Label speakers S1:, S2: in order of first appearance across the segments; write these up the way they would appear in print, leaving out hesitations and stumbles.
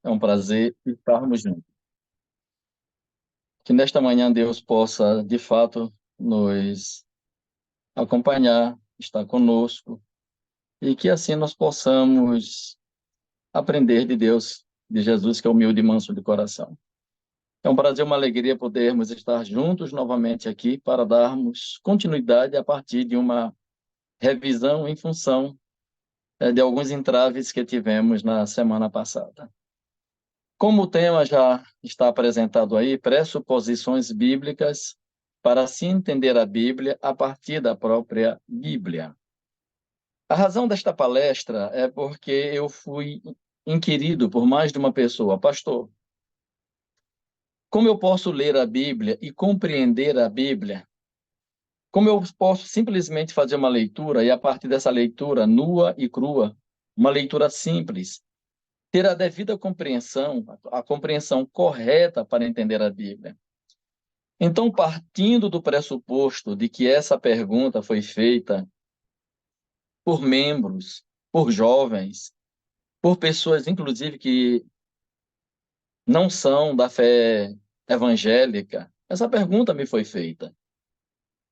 S1: É um prazer estarmos juntos. Que nesta manhã Deus possa, de fato, nos acompanhar, estar conosco, e que assim nós possamos aprender de Deus, de Jesus, que é humilde e manso de coração. É um prazer, uma alegria podermos estar juntos novamente aqui para darmos continuidade a partir de uma revisão em função de alguns entraves que tivemos na semana passada. Como o tema já está apresentado aí, pressuposições bíblicas para se entender a Bíblia a partir da própria Bíblia. A razão desta palestra é porque eu fui inquirido por mais de uma pessoa, pastor, como eu posso ler a Bíblia e compreender a Bíblia? Como eu posso simplesmente fazer uma leitura e a partir dessa leitura nua e crua, uma leitura simples, ter a devida compreensão, a compreensão correta para entender a Bíblia? Então, partindo do pressuposto de que essa pergunta foi feita por membros, por jovens, por pessoas, inclusive, que não são da fé evangélica, essa pergunta me foi feita.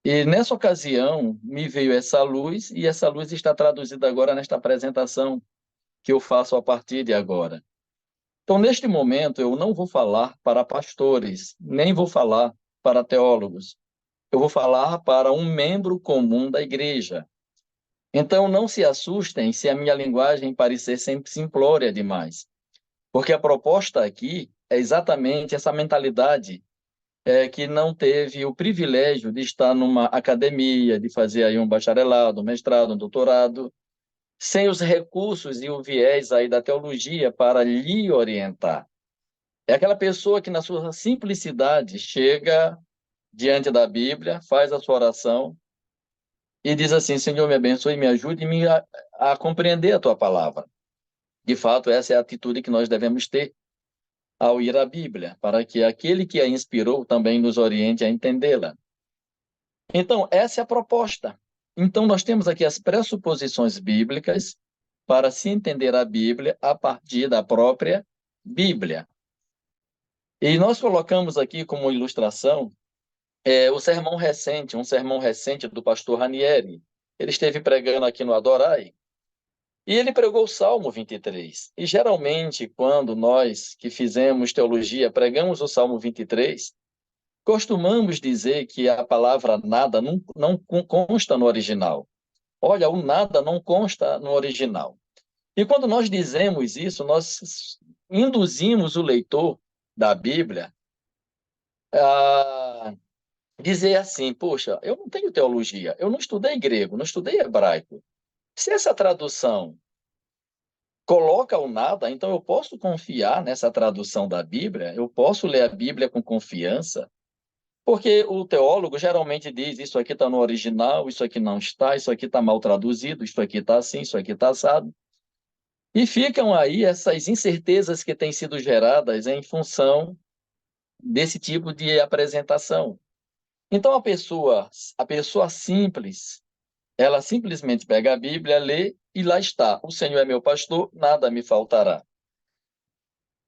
S1: E nessa ocasião me veio essa luz, e essa luz está traduzida agora nesta apresentação que eu faço a partir de agora. Então, neste momento, eu não vou falar para pastores, nem vou falar para teólogos. Eu vou falar para um membro comum da igreja. Então, não se assustem se a minha linguagem parecer sempre simplória demais, porque a proposta aqui é exatamente essa mentalidade que não teve o privilégio de estar numa academia, de fazer aí um bacharelado, um mestrado, um doutorado, sem os recursos e o viés aí da teologia para lhe orientar. É aquela pessoa que, na sua simplicidade, chega diante da Bíblia, faz a sua oração e diz assim: Senhor, me abençoe, me ajude e a compreender a tua palavra. De fato, essa é a atitude que nós devemos ter ao ir à Bíblia, para que aquele que a inspirou também nos oriente a entendê-la. Então, essa é a proposta. Então, nós temos aqui as pressuposições bíblicas para se entender a Bíblia a partir da própria Bíblia. E nós colocamos aqui como ilustração o sermão recente, um sermão recente do pastor Ranieri. Ele esteve pregando aqui no Adorai, e ele pregou o Salmo 23. E geralmente, quando nós que fizemos teologia pregamos o Salmo 23, costumamos dizer que a palavra nada não consta no original. Olha, o nada não consta no original. E quando nós dizemos isso, nós induzimos o leitor da Bíblia a dizer assim: poxa, eu não tenho teologia, eu não estudei grego, não estudei hebraico. Se essa tradução coloca o nada, então eu posso confiar nessa tradução da Bíblia, eu posso ler a Bíblia com confiança, porque o teólogo geralmente diz: isso aqui está no original, isso aqui não está, isso aqui está mal traduzido, isso aqui está assim, isso aqui está assado. E ficam aí essas incertezas que têm sido geradas em função desse tipo de apresentação. Então a pessoa simples, ela simplesmente pega a Bíblia, lê e lá está: o Senhor é meu pastor, nada me faltará.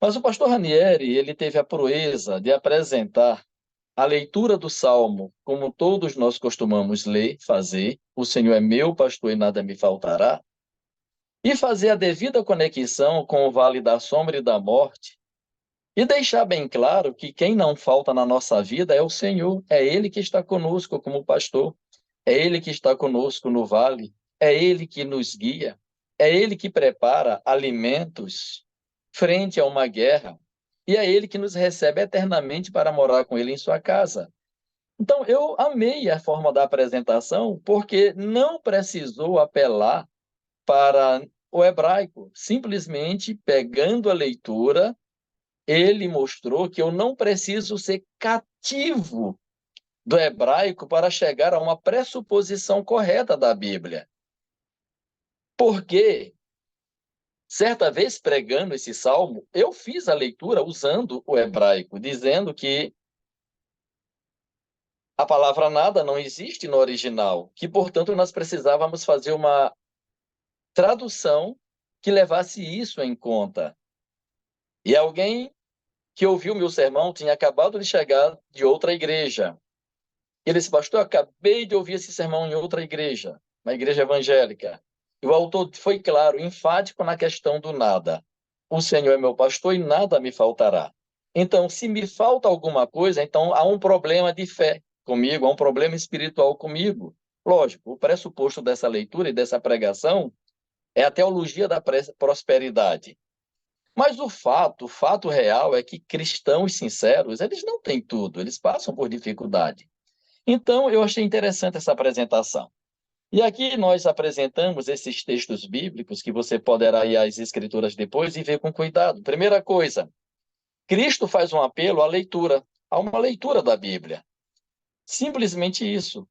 S1: Mas o pastor Ranieri, ele teve a proeza de apresentar a leitura do Salmo, como todos nós costumamos ler, fazer: o Senhor é meu pastor e nada me faltará, e fazer a devida conexão com o vale da sombra e da morte, e deixar bem claro que quem não falta na nossa vida é o Senhor, é Ele que está conosco como pastor, é Ele que está conosco no vale, é Ele que nos guia, é Ele que prepara alimentos frente a uma guerra, e é Ele que nos recebe eternamente para morar com Ele em sua casa. Então, eu amei a forma da apresentação, porque não precisou apelar para o hebraico. Simplesmente pegando a leitura, ele mostrou que eu não preciso ser cativo do hebraico para chegar a uma pressuposição correta da Bíblia. Porque, certa vez pregando esse salmo, eu fiz a leitura usando o hebraico, dizendo que a palavra nada não existe no original, que, portanto, nós precisávamos fazer uma tradução que levasse isso em conta. E alguém que ouviu meu sermão tinha acabado de chegar de outra igreja. Ele disse, pastor, eu acabei de ouvir esse sermão em outra igreja, uma igreja evangélica. E o autor foi claro, enfático na questão do nada. O Senhor é meu pastor e nada me faltará. Então, se me falta alguma coisa, então há um problema de fé comigo, há um problema espiritual comigo. Lógico, o pressuposto dessa leitura e dessa pregação é a teologia da prosperidade. Mas o fato real é que cristãos sinceros, eles não têm tudo, eles passam por dificuldade. Então, eu achei interessante essa apresentação. E aqui nós apresentamos esses textos bíblicos que você poderá ir às escrituras depois e ver com cuidado. Primeira coisa, Cristo faz um apelo à leitura, a uma leitura da Bíblia. Simplesmente isso.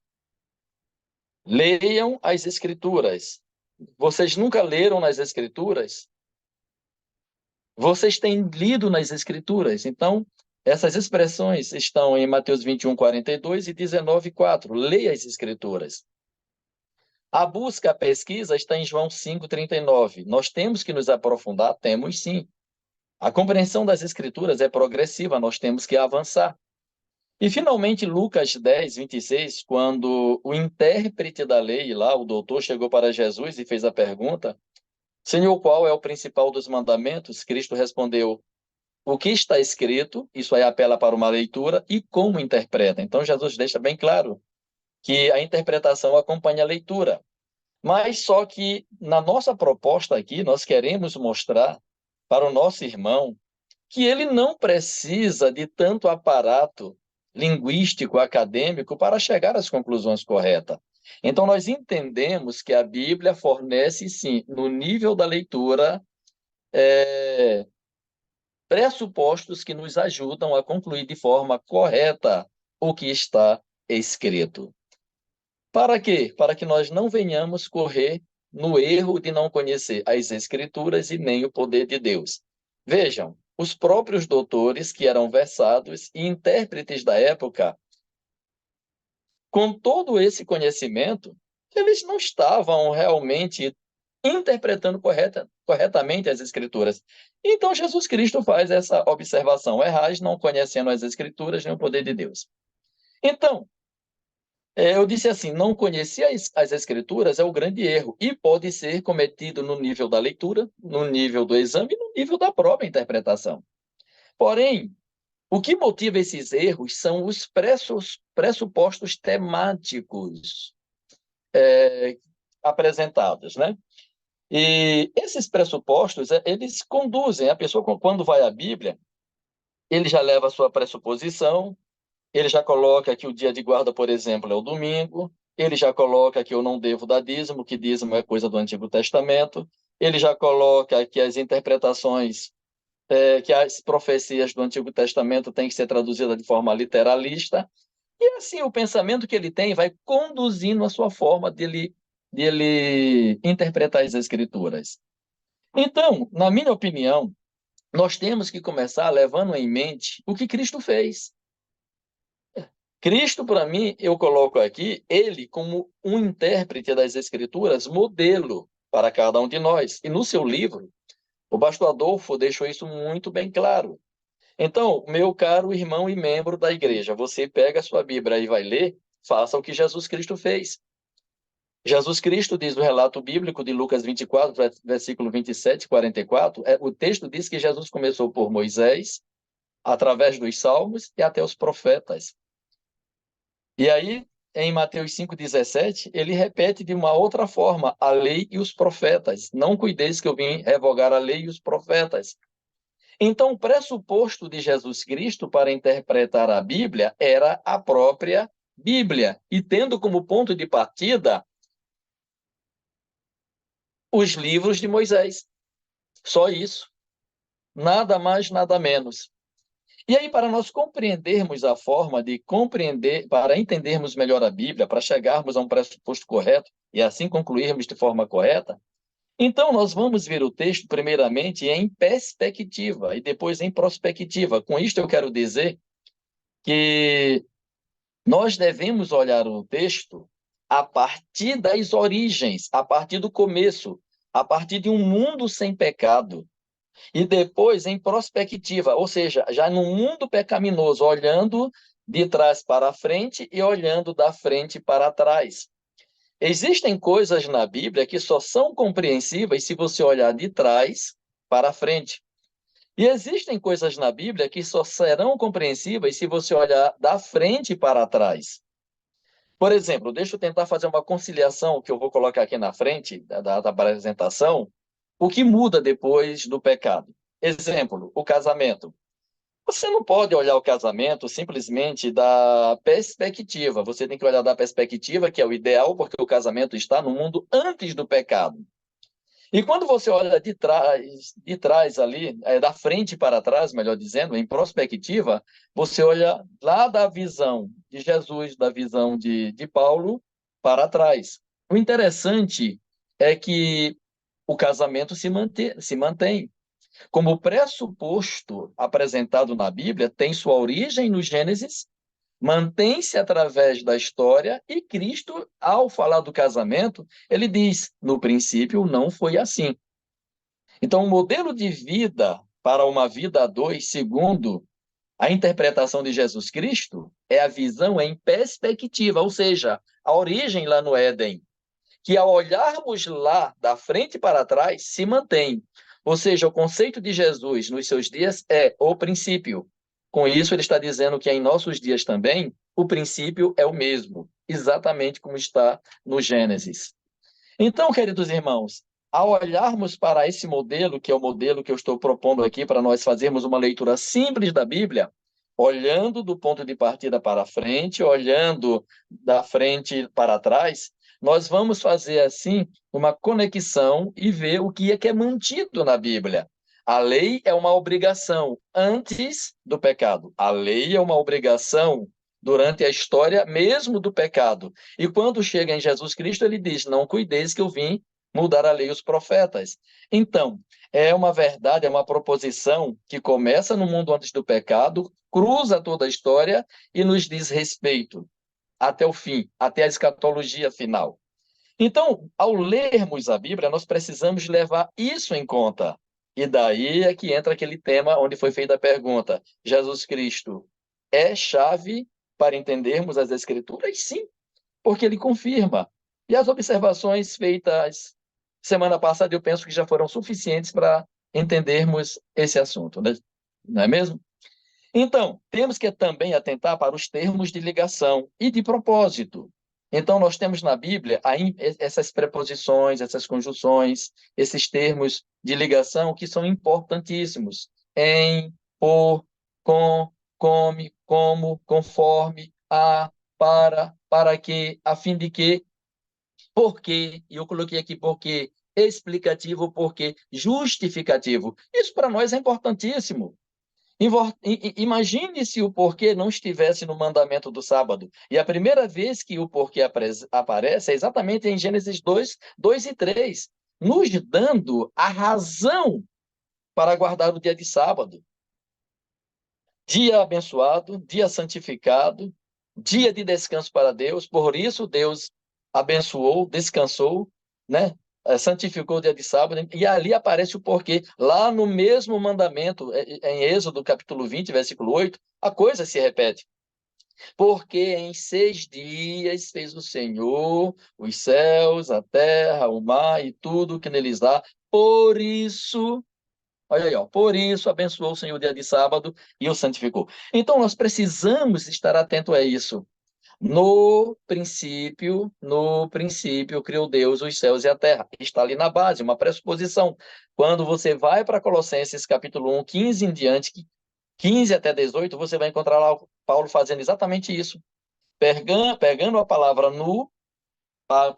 S1: Leiam as escrituras. Vocês nunca leram nas escrituras? Vocês têm lido nas escrituras? Então, essas expressões estão em Mateus 21:42 e 19:4. Leia as escrituras. A busca, a pesquisa está em João 5:39. Nós temos que nos aprofundar? Temos sim. A compreensão das escrituras é progressiva, nós temos que avançar. E, finalmente, Lucas 10:26, quando o intérprete da lei, lá, o doutor, chegou para Jesus e fez a pergunta, Senhor, qual é o principal dos mandamentos? Cristo respondeu, o que está escrito, isso aí apela para uma leitura, e como interpreta. Então, Jesus deixa bem claro que a interpretação acompanha a leitura. Mas só que na nossa proposta aqui, nós queremos mostrar para o nosso irmão que ele não precisa de tanto aparato linguístico, acadêmico, para chegar às conclusões corretas. Então, nós entendemos que a Bíblia fornece, sim, no nível da leitura, pressupostos que nos ajudam a concluir de forma correta o que está escrito. Para quê? Para que nós não venhamos correr no erro de não conhecer as Escrituras e nem o poder de Deus. Vejam, os próprios doutores que eram versados e intérpretes da época, com todo esse conhecimento, eles não estavam realmente interpretando corretamente as Escrituras. Então, Jesus Cristo faz essa observação: errais não conhecendo as Escrituras nem o poder de Deus. Então, eu disse assim, não conhecer as escrituras é o grande erro e pode ser cometido no nível da leitura, no nível do exame e no nível da própria interpretação. Porém, o que motiva esses erros são os pressupostos temáticos apresentados, né? E esses pressupostos, eles conduzem, a pessoa quando vai à Bíblia, ele já leva a sua pressuposição, ele já coloca que o dia de guarda, por exemplo, é o domingo. Ele já coloca que eu não devo dar dízimo, que dízimo é coisa do Antigo Testamento. Ele já coloca que as interpretações, que as profecias do Antigo Testamento têm que ser traduzidas de forma literalista. E assim, o pensamento que ele tem vai conduzindo a sua forma de ele interpretar as Escrituras. Então, na minha opinião, nós temos que começar levando em mente o que Cristo fez. Cristo, para mim, eu coloco aqui ele como um intérprete das Escrituras, modelo para cada um de nós. E no seu livro, o pastor Adolfo deixou isso muito bem claro. Então, meu caro irmão e membro da igreja, você pega a sua Bíblia e vai ler, faça o que Jesus Cristo fez. Jesus Cristo diz no relato bíblico de Lucas 24, versículo 27 e 44, o texto diz que Jesus começou por Moisés, através dos salmos e até os profetas. E aí, em Mateus 5,17, ele repete de uma outra forma, a lei e os profetas. Não cuideis que eu vim revogar a lei e os profetas. Então, o pressuposto de Jesus Cristo para interpretar a Bíblia era a própria Bíblia, e tendo como ponto de partida os livros de Moisés. Só isso. Nada mais, nada menos. E aí, para nós compreendermos a forma de compreender, para entendermos melhor a Bíblia, para chegarmos a um pressuposto correto e assim concluirmos de forma correta, então nós vamos ver o texto primeiramente em perspectiva e depois em prospectiva. Com isto eu quero dizer que nós devemos olhar o texto a partir das origens, a partir do começo, a partir de um mundo sem pecado. E depois em prospectiva, ou seja, já no mundo pecaminoso, olhando de trás para frente e olhando da frente para trás. Existem coisas na Bíblia que só são compreensíveis se você olhar de trás para frente. E existem coisas na Bíblia que só serão compreensíveis se você olhar da frente para trás. Por exemplo, deixa eu tentar fazer uma conciliação que eu vou colocar aqui na frente da apresentação. O que muda depois do pecado? Exemplo, o casamento. Você não pode olhar o casamento simplesmente da perspectiva. Você tem que olhar da perspectiva, que é o ideal, porque o casamento está no mundo antes do pecado. E quando você olha de trás ali, da frente para trás, melhor dizendo, em prospectiva, você olha lá da visão de Jesus, da visão de Paulo, para trás. O interessante é que o casamento se mantém. Como pressuposto apresentado na Bíblia, tem sua origem no Gênesis, mantém-se através da história, e Cristo, ao falar do casamento, ele diz: no princípio não foi assim. Então, o modelo de vida para uma vida a dois, segundo a interpretação de Jesus Cristo, é a visão em perspectiva, ou seja, a origem lá no Éden, que ao olharmos lá da frente para trás, se mantém. Ou seja, o conceito de Jesus nos seus dias é o princípio. Com isso, ele está dizendo que em nossos dias também, o princípio é o mesmo, exatamente como está no Gênesis. Então, queridos irmãos, ao olharmos para esse modelo, que é o modelo que eu estou propondo aqui para nós fazermos uma leitura simples da Bíblia, olhando do ponto de partida para frente, olhando da frente para trás, nós vamos fazer assim uma conexão e ver o que é mantido na Bíblia. A lei é uma obrigação antes do pecado. A lei é uma obrigação durante a história mesmo do pecado. E quando chega em Jesus Cristo, ele diz: não cuideis que eu vim mudar a lei e os profetas. Então, é uma verdade, é uma proposição que começa no mundo antes do pecado, cruza toda a história e nos diz respeito até o fim, até a escatologia final. Então, ao lermos a Bíblia, nós precisamos levar isso em conta. E daí é que entra aquele tema onde foi feita a pergunta: Jesus Cristo é chave para entendermos as Escrituras? Sim, porque ele confirma. E as observações feitas semana passada, eu penso que já foram suficientes para entendermos esse assunto, né? Não é mesmo? Então, temos que também atentar para os termos de ligação e de propósito. Então, nós temos na Bíblia essas preposições, essas conjunções, esses termos de ligação que são importantíssimos. Em, por, com, come, como, conforme, a, para que, a fim de que, porque, e eu coloquei aqui porque, explicativo, porque, justificativo. Isso para nós é importantíssimo. Imagine se o porquê não estivesse no mandamento do sábado. E a primeira vez que o porquê aparece é exatamente em Gênesis 2 e 3, nos dando a razão para guardar o dia de sábado. Dia abençoado, dia santificado, dia de descanso para Deus. Por isso, Deus abençoou, descansou, né? Santificou o dia de sábado, e ali aparece o porquê. Lá no mesmo mandamento, em Êxodo, capítulo 20, versículo 8, a coisa se repete. Porque em 6 dias fez o Senhor os céus, a terra, o mar e tudo que neles há. Por isso, olha aí, ó, por isso abençoou o Senhor o dia de sábado e o santificou. Então, nós precisamos estar atento a isso. No princípio, criou Deus os céus e a terra. Está ali na base, uma pressuposição. Quando você vai para Colossenses capítulo 1, 15 em diante, 15 até 18, você vai encontrar lá Paulo fazendo exatamente isso. Pegando a palavra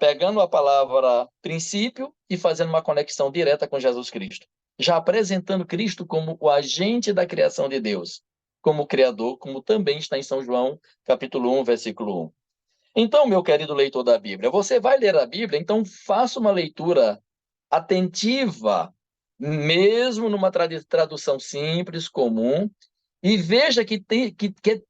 S1: pegando a palavra princípio e fazendo uma conexão direta com Jesus Cristo. Já apresentando Cristo como o agente da criação de Deus, como Criador, como também está em São João, capítulo 1, versículo 1. Então, meu querido leitor da Bíblia, você vai ler a Bíblia, então faça uma leitura atentiva, mesmo numa tradução simples, comum, e veja que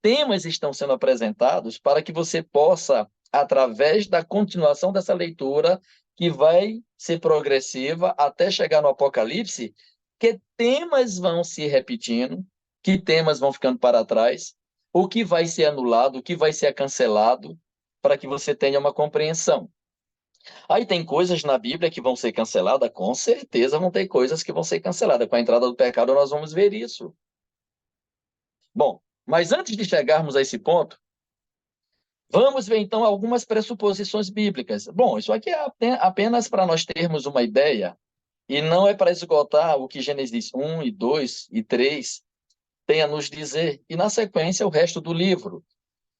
S1: temas estão sendo apresentados para que você possa, através da continuação dessa leitura, que vai ser progressiva até chegar no Apocalipse, que temas vão se repetindo, que temas vão ficando para trás, o que vai ser anulado, o que vai ser cancelado, para que você tenha uma compreensão. Aí tem coisas na Bíblia que vão ser canceladas, com certeza vão ter coisas que vão ser canceladas. Com a entrada do pecado, nós vamos ver isso. Bom, mas antes de chegarmos a esse ponto, vamos ver então algumas pressuposições bíblicas. Bom, isso aqui é apenas para nós termos uma ideia, e não é para esgotar o que Gênesis 1 e 2 e 3 tem a nos dizer, e na sequência o resto do livro.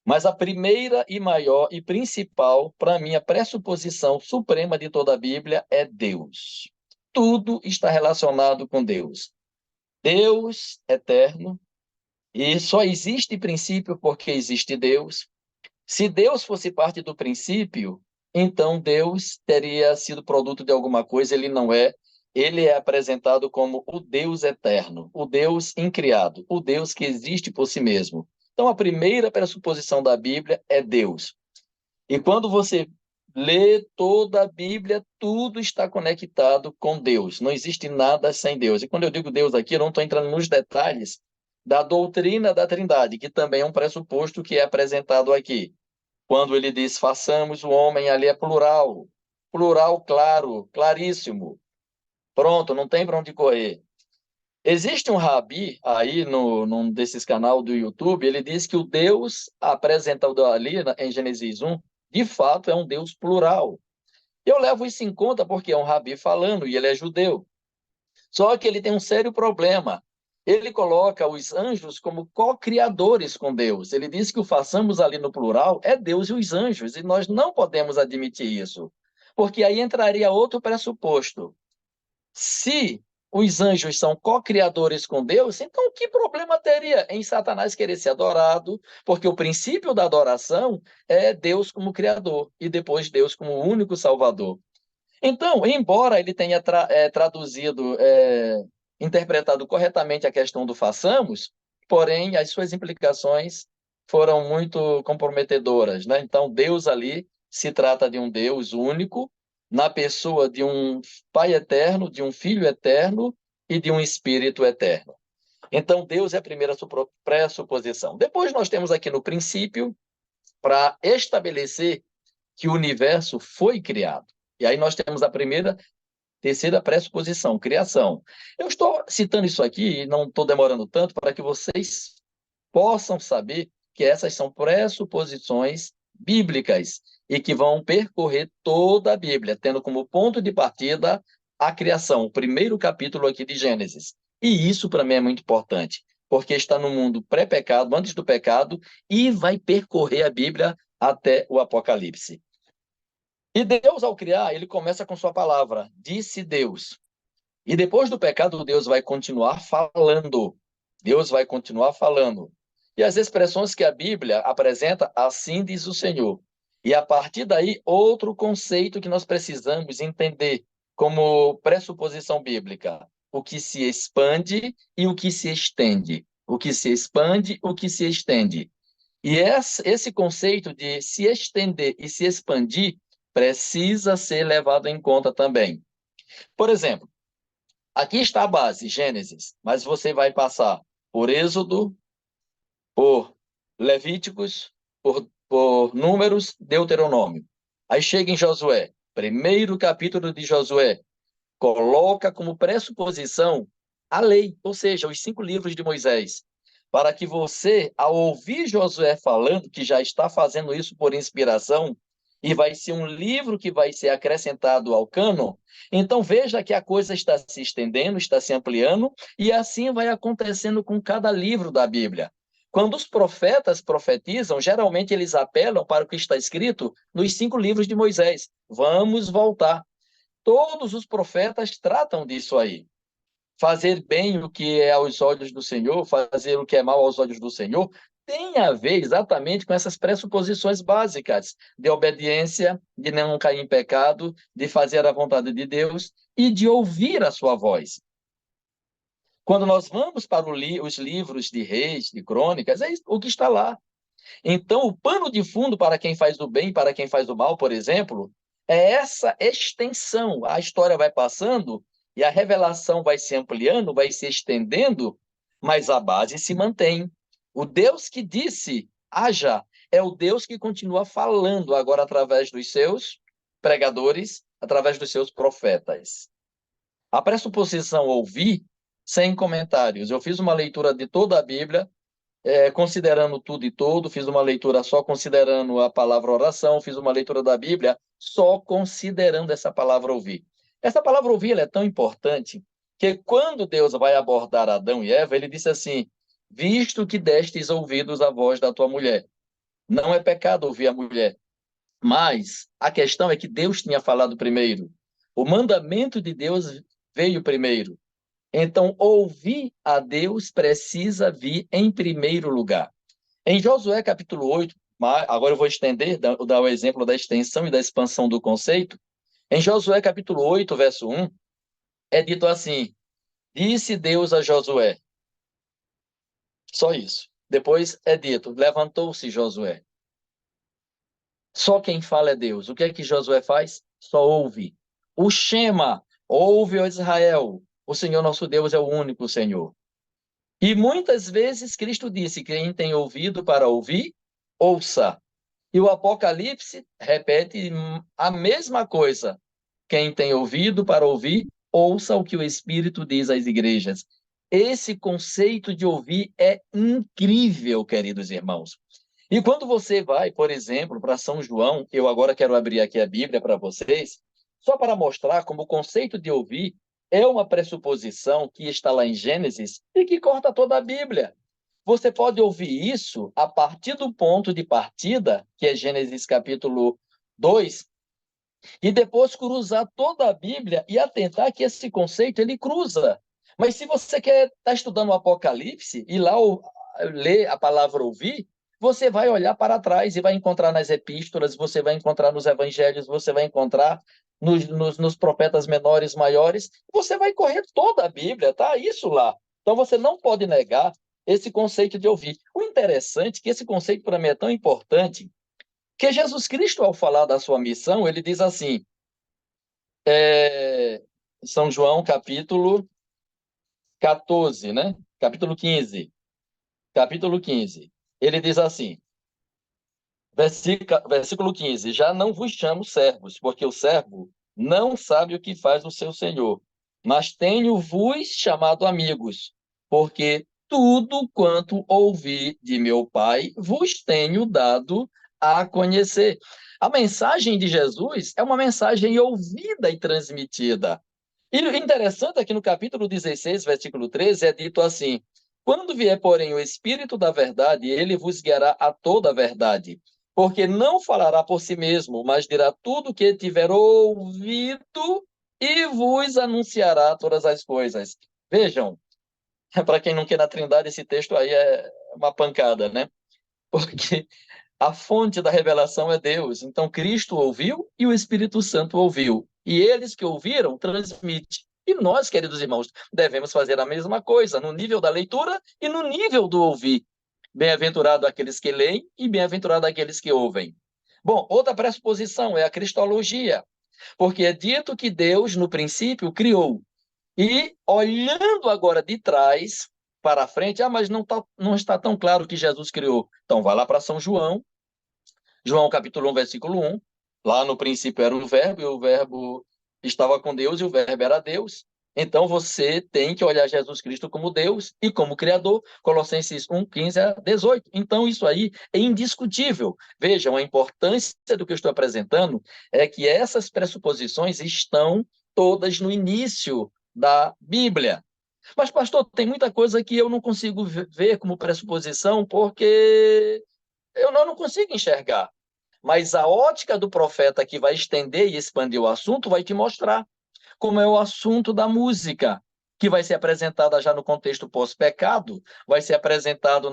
S1: Mas a primeira e maior e principal, para mim, a pressuposição suprema de toda a Bíblia é Deus. Tudo está relacionado com Deus. Deus eterno, e só existe princípio porque existe Deus. Se Deus fosse parte do princípio, então Deus teria sido produto de alguma coisa, ele não é. Ele é apresentado como o Deus eterno, o Deus incriado, o Deus que existe por si mesmo. Então, a primeira pressuposição da Bíblia é Deus. E quando você lê toda a Bíblia, tudo está conectado com Deus. Não existe nada sem Deus. E quando eu digo Deus aqui, eu não estou entrando nos detalhes da doutrina da Trindade, que também é um pressuposto que é apresentado aqui. Quando ele diz, façamos o homem, ali é plural. Plural claro, claríssimo. Pronto, não tem para onde correr. Existe um rabi aí num desses canais do YouTube, ele diz que o Deus apresentado ali em Gênesis 1, de fato é um Deus plural. Eu levo isso em conta porque é um rabi falando e ele é judeu. Só que ele tem um sério problema. Ele coloca os anjos como co-criadores com Deus. Ele diz que o façamos ali no plural é Deus e os anjos, e nós não podemos admitir isso, porque aí entraria outro pressuposto. Se os anjos são co-criadores com Deus, então que problema teria em Satanás querer ser adorado? Porque o princípio da adoração é Deus como criador e depois Deus como o único salvador. Então, embora ele tenha traduzido, interpretado corretamente a questão do façamos, porém as suas implicações foram muito comprometedoras, né? Então, Deus ali se trata de um Deus único, na pessoa de um Pai eterno, de um Filho eterno e de um Espírito eterno. Então, Deus é a primeira pressuposição. Depois nós temos aqui no princípio, para estabelecer que o universo foi criado. E aí nós temos a terceira pressuposição, criação. Eu estou citando isso aqui e não estou demorando tanto para que vocês possam saber que essas são pressuposições bíblicas e que vão percorrer toda a Bíblia, tendo como ponto de partida a criação, o primeiro capítulo aqui de Gênesis. E isso para mim é muito importante, porque está no mundo pré-pecado, antes do pecado, e vai percorrer a Bíblia até o Apocalipse. E Deus, ao criar, ele começa com sua palavra, disse Deus. E depois do pecado, Deus vai continuar falando. Deus vai continuar falando. E as expressões que a Bíblia apresenta, assim diz o Senhor. E a partir daí, outro conceito que nós precisamos entender como pressuposição bíblica: o que se expande e o que se estende. O que se expande, o que se estende. E esse conceito de se estender e se expandir precisa ser levado em conta também. Por exemplo, aqui está a base, Gênesis, mas você vai passar por Êxodo, por Levíticos, por Números, Deuteronômio. Aí chega em Josué, primeiro capítulo de Josué, coloca como pressuposição a lei, ou seja, os 5 livros de Moisés, para que você, ao ouvir Josué falando, que já está fazendo isso por inspiração, e vai ser um livro que vai ser acrescentado ao cânon, então veja que a coisa está se estendendo, está se ampliando, e assim vai acontecendo com cada livro da Bíblia. Quando os profetas profetizam, geralmente eles apelam para o que está escrito nos 5 livros de Moisés. Vamos voltar. Todos os profetas tratam disso aí. Fazer bem o que é aos olhos do Senhor, fazer o que é mal aos olhos do Senhor, tem a ver exatamente com essas pressuposições básicas de obediência, de não cair em pecado, de fazer a vontade de Deus e de ouvir a sua voz. Quando nós vamos para os livros de Reis, de Crônicas, é o que está lá. Então, o pano de fundo para quem faz o bem, para quem faz o mal, por exemplo, é essa extensão. A história vai passando e a revelação vai se ampliando, vai se estendendo, mas a base se mantém. O Deus que disse, haja, é o Deus que continua falando agora através dos seus pregadores, através dos seus profetas. A pressuposição ouvir, sem comentários. Eu fiz uma leitura de toda a Bíblia, considerando tudo e todo, fiz uma leitura só considerando a palavra oração, fiz uma leitura da Bíblia só considerando essa palavra ouvir. Essa palavra ouvir ela é tão importante que quando Deus vai abordar Adão e Eva, ele disse assim: visto que destes ouvidos a voz da tua mulher. Não é pecado ouvir a mulher, mas a questão é que Deus tinha falado primeiro. O mandamento de Deus veio primeiro. Então, ouvir a Deus precisa vir em primeiro lugar. Em Josué capítulo 8, agora eu vou estender, dar o exemplo da extensão e da expansão do conceito. Em Josué capítulo 8, verso 1, é dito assim: disse Deus a Josué. Só isso. Depois é dito: levantou-se Josué. Só quem fala é Deus. O que é que Josué faz? Só ouve. O Shema, ouve, ó Israel, o Senhor nosso Deus é o único Senhor. E muitas vezes Cristo disse: quem tem ouvido para ouvir, ouça. E o Apocalipse repete a mesma coisa. Quem tem ouvido para ouvir, ouça o que o Espírito diz às igrejas. Esse conceito de ouvir é incrível, queridos irmãos. E quando você vai, por exemplo, para São João, eu agora quero abrir aqui a Bíblia para vocês, só para mostrar como o conceito de ouvir é uma pressuposição que está lá em Gênesis e que corta toda a Bíblia. Você pode ouvir isso a partir do ponto de partida, que é Gênesis capítulo 2, e depois cruzar toda a Bíblia e atentar que esse conceito ele cruza. Mas se você quer estar estudando o Apocalipse e lá ler a palavra ouvir, você vai olhar para trás e vai encontrar nas epístolas, você vai encontrar nos evangelhos, você vai encontrar nos profetas menores, maiores, você vai correr toda a Bíblia, tá? Isso lá. Então você não pode negar esse conceito de ouvir. O interessante é que esse conceito para mim é tão importante que Jesus Cristo, ao falar da sua missão, ele diz assim, São João, capítulo 14, né? Capítulo 15. Capítulo 15. Ele diz assim, versículo 15: já não vos chamo servos, porque o servo não sabe o que faz o seu senhor, mas tenho-vos chamado amigos, porque tudo quanto ouvi de meu Pai vos tenho dado a conhecer. A mensagem de Jesus é uma mensagem ouvida e transmitida. E o interessante é que no capítulo 16, versículo 13, é dito assim: quando vier, porém, o Espírito da verdade, ele vos guiará a toda a verdade, porque não falará por si mesmo, mas dirá tudo o que tiver ouvido e vos anunciará todas as coisas. Vejam, para quem não quer na Trindade, esse texto aí é uma pancada, né? Porque a fonte da revelação é Deus. Então, Cristo ouviu e o Espírito Santo ouviu. E eles que ouviram, transmitem. E nós, queridos irmãos, devemos fazer a mesma coisa, no nível da leitura e no nível do ouvir. Bem-aventurado aqueles que leem e bem-aventurado aqueles que ouvem. Bom, outra pressuposição é a cristologia, porque é dito que Deus, no princípio, criou. E olhando agora de trás para a frente, mas não está tão claro que Jesus criou. Então, vai lá para São João, João capítulo 1, versículo 1. Lá no princípio era o verbo, e o verbo estava com Deus, e o verbo era Deus. Então você tem que olhar Jesus Cristo como Deus e como Criador, Colossenses 1, 15 a 18. Então isso aí é indiscutível. Vejam, a importância do que eu estou apresentando é que essas pressuposições estão todas no início da Bíblia. Mas, pastor, tem muita coisa que eu não consigo ver como pressuposição porque eu não consigo enxergar. Mas a ótica do profeta que vai estender e expandir o assunto vai te mostrar como é o assunto da música, que vai ser apresentada já no contexto pós-pecado, vai ser apresentado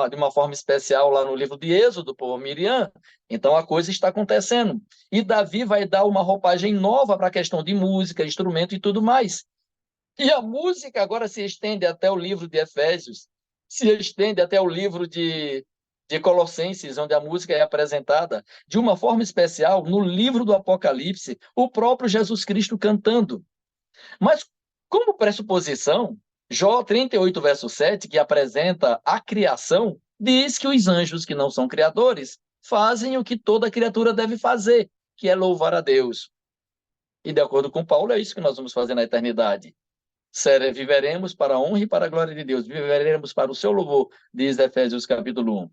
S1: de uma forma especial lá no livro de Êxodo, por Miriam. Então a coisa está acontecendo. E Davi vai dar uma roupagem nova para a questão de música, instrumento e tudo mais. E a música agora se estende até o livro de Efésios, se estende até o livro de Colossenses, onde a música é apresentada de uma forma especial no livro do Apocalipse, o próprio Jesus Cristo cantando. Mas, como pressuposição, Jó 38, verso 7, que apresenta a criação, diz que os anjos que não são criadores fazem o que toda criatura deve fazer, que é louvar a Deus. E, de acordo com Paulo, é isso que nós vamos fazer na eternidade. Viveremos para a honra e para a glória de Deus, viveremos para o seu louvor, diz Efésios capítulo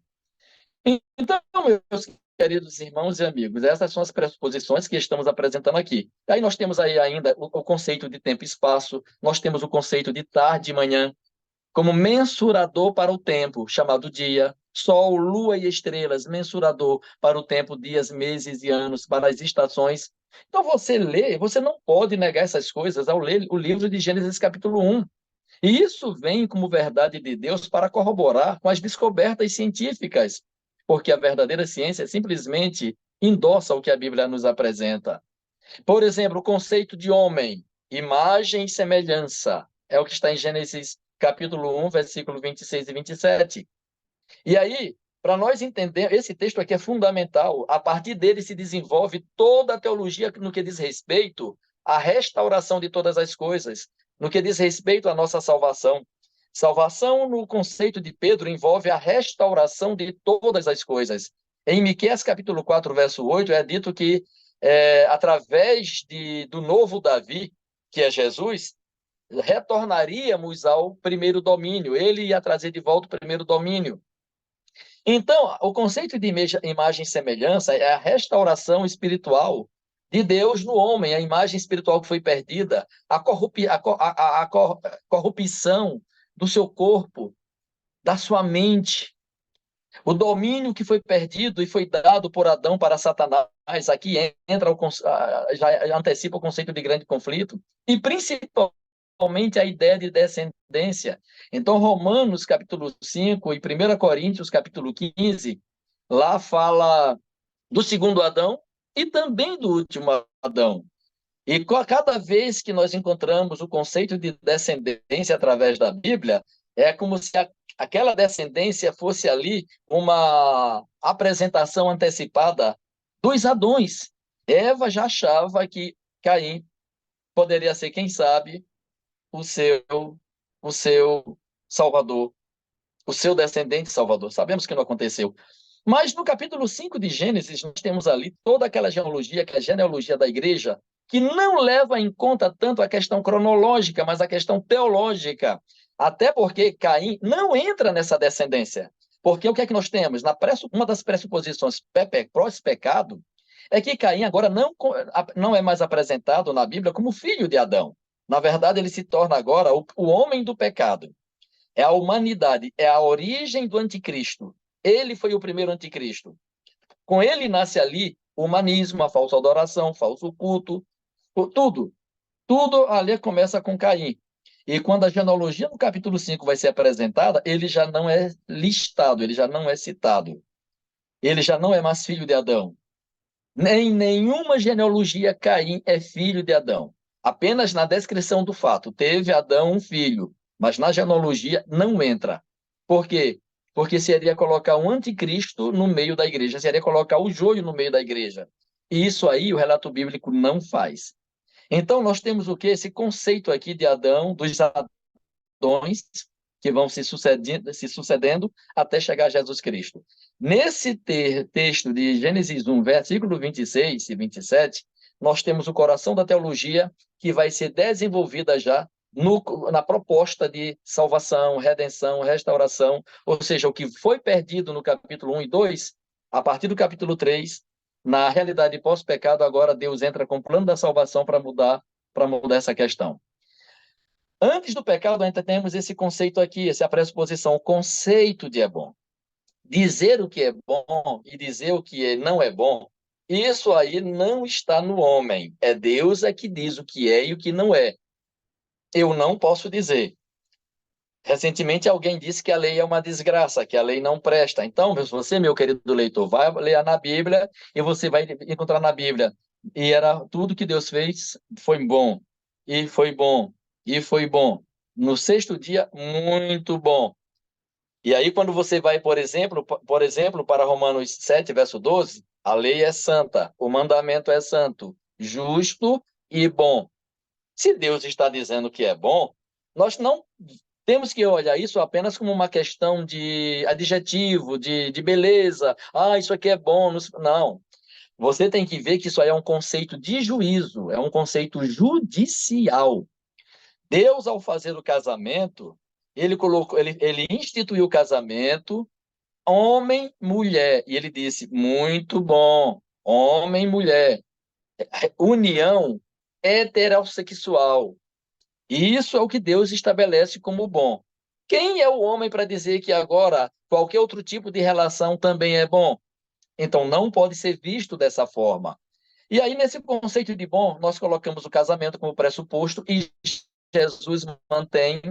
S1: 1. Então, meus queridos irmãos e amigos, essas são as pressuposições que estamos apresentando aqui. Aí nós temos aí ainda o conceito de tempo e espaço, nós temos o conceito de tarde e manhã, como mensurador para o tempo, chamado dia, sol, lua e estrelas, mensurador para o tempo, dias, meses e anos, para as estações. Então você lê, você não pode negar essas coisas ao ler o livro de Gênesis capítulo 1. E isso vem como verdade de Deus para corroborar com as descobertas científicas, porque a verdadeira ciência simplesmente endossa o que a Bíblia nos apresenta. Por exemplo, o conceito de homem, imagem e semelhança, é o que está em Gênesis capítulo 1, versículo 26 e 27. E aí, para nós entender, esse texto aqui é fundamental, a partir dele se desenvolve toda a teologia no que diz respeito à restauração de todas as coisas, no que diz respeito à nossa salvação. Salvação, no conceito de Pedro, envolve a restauração de todas as coisas. Em Miqueias capítulo 4, verso 8, é dito que através do novo Davi, que é Jesus, retornaríamos ao primeiro domínio. Ele ia trazer de volta o primeiro domínio. Então, o conceito de imagem e semelhança é a restauração espiritual de Deus no homem, a imagem espiritual que foi perdida, a corrupção do seu corpo, da sua mente, o domínio que foi perdido e foi dado por Adão para Satanás. Aqui entra já antecipa o conceito de grande conflito, e principalmente a ideia de descendência. Então, Romanos, capítulo 5, e 1 Coríntios, capítulo 15, lá fala do segundo Adão e também do último Adão. E cada vez que nós encontramos o conceito de descendência através da Bíblia, é como se aquela descendência fosse ali uma apresentação antecipada dos Adões. Eva já achava que Caim poderia ser, quem sabe, o seu salvador, o seu descendente salvador. Sabemos que não aconteceu. Mas no capítulo 5 de Gênesis, nós temos ali toda aquela genealogia, que é a genealogia da igreja, que não leva em conta tanto a questão cronológica, mas a questão teológica. Até porque Caim não entra nessa descendência. Porque o que é que nós temos? Uma das pressuposições pós-pecado é que Caim agora não é mais apresentado na Bíblia como filho de Adão. Na verdade, ele se torna agora o homem do pecado. É a humanidade, é a origem do anticristo. Ele foi o primeiro anticristo. Com ele nasce ali o humanismo, a falsa adoração, falso culto, tudo. Tudo ali começa com Caim. E quando a genealogia no capítulo 5 vai ser apresentada, ele já não é listado, ele já não é citado. Ele já não é mais filho de Adão. Em nenhuma genealogia Caim é filho de Adão. Apenas na descrição do fato, teve Adão um filho, mas na genealogia não entra. Por quê? Porque seria colocar um anticristo no meio da igreja, seria colocar o joio no meio da igreja. E isso aí o relato bíblico não faz. Então nós temos o quê? Esse conceito aqui de Adão, dos Adões, que vão se sucedendo até chegar a Jesus Cristo. Nesse texto de Gênesis 1, versículo 26 e 27, nós temos o coração da teologia que vai ser desenvolvida já na proposta de salvação, redenção, restauração, ou seja, o que foi perdido no capítulo 1 e 2, a partir do capítulo 3, na realidade pós-pecado, agora Deus entra com o plano da salvação para mudar essa questão. Antes do pecado, ainda temos esse conceito aqui, essa pressuposição, o conceito de é bom. Dizer o que é bom e dizer o que não é bom, isso aí não está no homem. É Deus que diz o que é e o que não é. Eu não posso dizer. Recentemente alguém disse que a lei é uma desgraça, que a lei não presta. Então, você, meu querido leitor, vai ler na Bíblia e você vai encontrar na Bíblia. E era tudo que Deus fez foi bom. E foi bom. E foi bom. No sexto dia, muito bom. E aí, quando você vai, por exemplo, para Romanos 7, verso 12, a lei é santa, o mandamento é santo, justo e bom. Se Deus está dizendo que é bom, nós não temos que olhar isso apenas como uma questão de adjetivo, de beleza. Ah, isso aqui é bom. Não. Você tem que ver que isso aí é um conceito de juízo, é um conceito judicial. Deus, ao fazer o casamento, ele instituiu o casamento, homem, mulher, e ele disse: muito bom, homem, mulher, união heterossexual. E isso é o que Deus estabelece como bom. Quem é o homem para dizer que agora qualquer outro tipo de relação também é bom? Então não pode ser visto dessa forma. E aí, nesse conceito de bom, nós colocamos o casamento como pressuposto e Jesus mantém,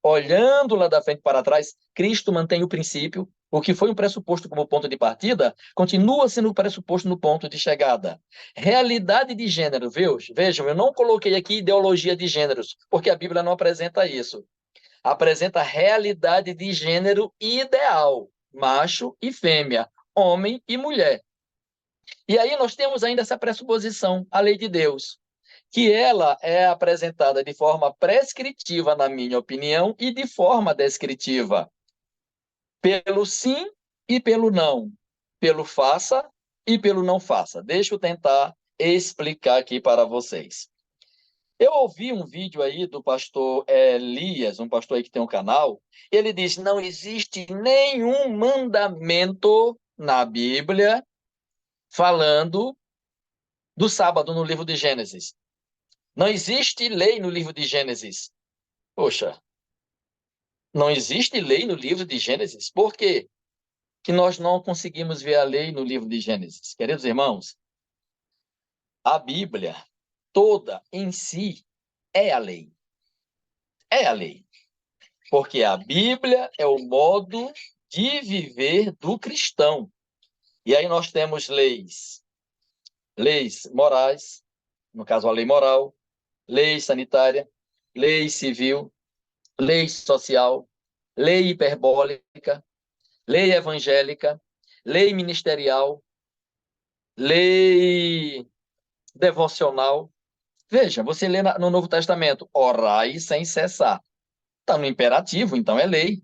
S1: olhando lá da frente para trás, Cristo mantém o princípio, o que foi um pressuposto como ponto de partida, continua sendo o pressuposto no ponto de chegada. Realidade de gênero, viu? Vejam, eu não coloquei aqui ideologia de gêneros, porque a Bíblia não apresenta isso. Apresenta realidade de gênero ideal, macho e fêmea, homem e mulher. E aí nós temos ainda essa pressuposição, a lei de Deus, que ela é apresentada de forma prescritiva, na minha opinião, e de forma descritiva, pelo sim e pelo não, pelo faça e pelo não faça. Deixa eu tentar explicar aqui para vocês. Eu ouvi um vídeo aí do pastor Elias, um pastor aí que tem um canal, ele diz: não existe nenhum mandamento na Bíblia falando do sábado no livro de Gênesis. Não existe lei no livro de Gênesis. Poxa, não existe lei no livro de Gênesis? Por quê que nós não conseguimos ver a lei no livro de Gênesis? Queridos irmãos, a Bíblia toda em si é a lei. É a lei. Porque a Bíblia é o modo de viver do cristão. E aí nós temos leis morais, no caso a lei moral, lei sanitária, lei civil, lei social, lei hiperbólica, lei evangélica, lei ministerial, lei devocional. Veja, você lê no Novo Testamento, orai sem cessar. Está no imperativo, então é lei.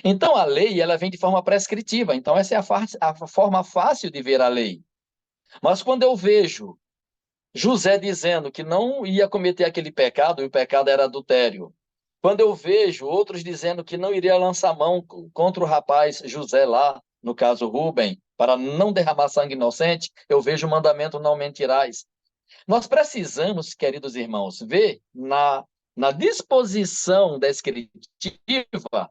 S1: Então a lei ela vem de forma prescritiva, então essa é a forma fácil de ver a lei. Mas quando eu vejo José dizendo que não ia cometer aquele pecado, e o pecado era adultério. Quando eu vejo outros dizendo que não iria lançar mão contra o rapaz José lá, no caso Rubem, para não derramar sangue inocente, eu vejo o mandamento não mentirás. Nós precisamos, queridos irmãos, ver na disposição descritiva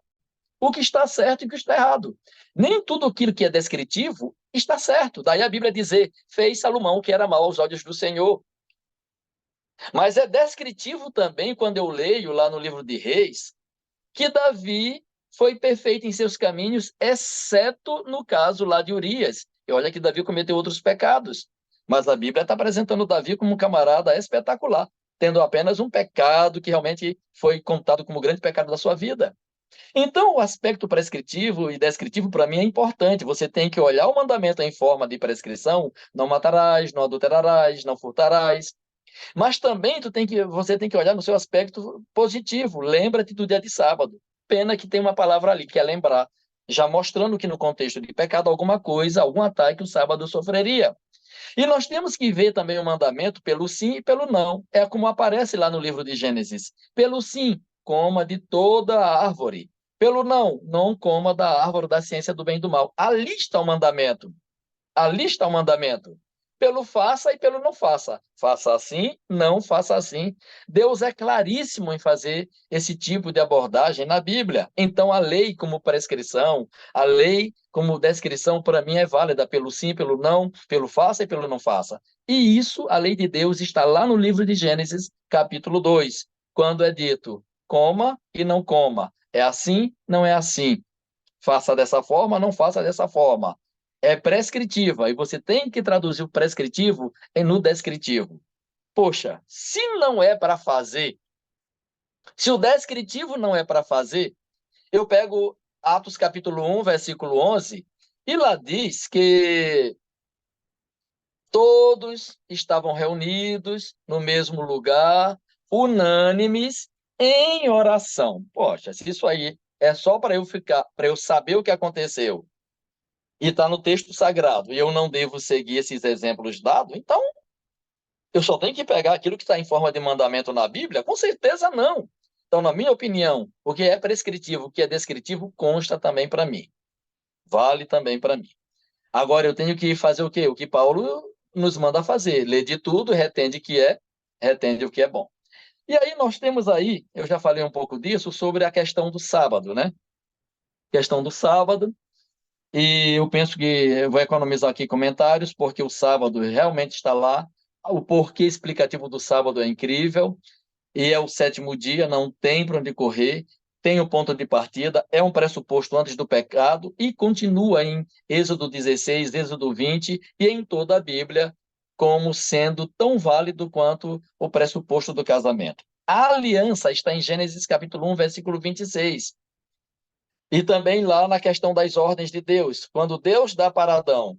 S1: o que está certo e o que está errado. Nem tudo aquilo que é descritivo está certo. Daí a Bíblia dizer, fez Salomão o que era mal aos olhos do Senhor. Mas é descritivo também, quando eu leio lá no livro de Reis, que Davi foi perfeito em seus caminhos, exceto no caso lá de Urias. E olha que Davi cometeu outros pecados. Mas a Bíblia está apresentando Davi como um camarada espetacular, tendo apenas um pecado que realmente foi contado como o grande pecado da sua vida. Então, o aspecto prescritivo e descritivo, para mim, é importante. Você tem que olhar o mandamento em forma de prescrição: não matarás, não adulterarás, não furtarás. Mas também você tem que olhar no seu aspecto positivo. Lembra-te do dia de sábado. Pena que tem uma palavra ali, que é lembrar, já mostrando que no contexto de pecado, alguma coisa, algum ataque o sábado sofreria. E nós temos que ver também o mandamento pelo sim e pelo não. É como aparece lá no livro de Gênesis. Pelo sim, coma de toda a árvore. Pelo não, não coma da árvore da ciência do bem e do mal. Ali está o mandamento. Ali está o mandamento. Pelo faça e pelo não faça. Faça assim, não faça assim. Deus é claríssimo em fazer esse tipo de abordagem na Bíblia. Então, a lei como prescrição, a lei como descrição, para mim, é válida pelo sim, pelo não, pelo faça e pelo não faça. E isso, a lei de Deus, está lá no livro de Gênesis, capítulo 2, quando é dito: coma e não coma. É assim, não é assim. Faça dessa forma, não faça dessa forma. É prescritiva, e você tem que traduzir o prescritivo no descritivo. Poxa, se não é para fazer, se o descritivo não é para fazer, eu pego Atos capítulo 1, versículo 11, e lá diz que todos estavam reunidos no mesmo lugar, unânimes em oração. Poxa, se isso aí é só para eu saber o que aconteceu e está no texto sagrado, e eu não devo seguir esses exemplos dados, então eu só tenho que pegar aquilo que está em forma de mandamento na Bíblia? Com certeza não. Então, na minha opinião, o que é prescritivo, o que é descritivo, consta também para mim. Vale também para mim. Agora, eu tenho que fazer o quê? O que Paulo nos manda fazer. Ler de tudo, retende o que é bom. E aí nós temos aí, eu já falei um pouco disso, sobre a questão do sábado, né? Questão do sábado, e eu penso que eu vou economizar aqui comentários, porque o sábado realmente está lá. O porquê explicativo do sábado é incrível, e é o sétimo dia, não tem para onde correr, tem o ponto de partida, é um pressuposto antes do pecado, e continua em Êxodo 16, Êxodo 20, e em toda a Bíblia, como sendo tão válido quanto o pressuposto do casamento. A aliança está em Gênesis capítulo 1, versículo 26. E também lá na questão das ordens de Deus, quando Deus dá para Adão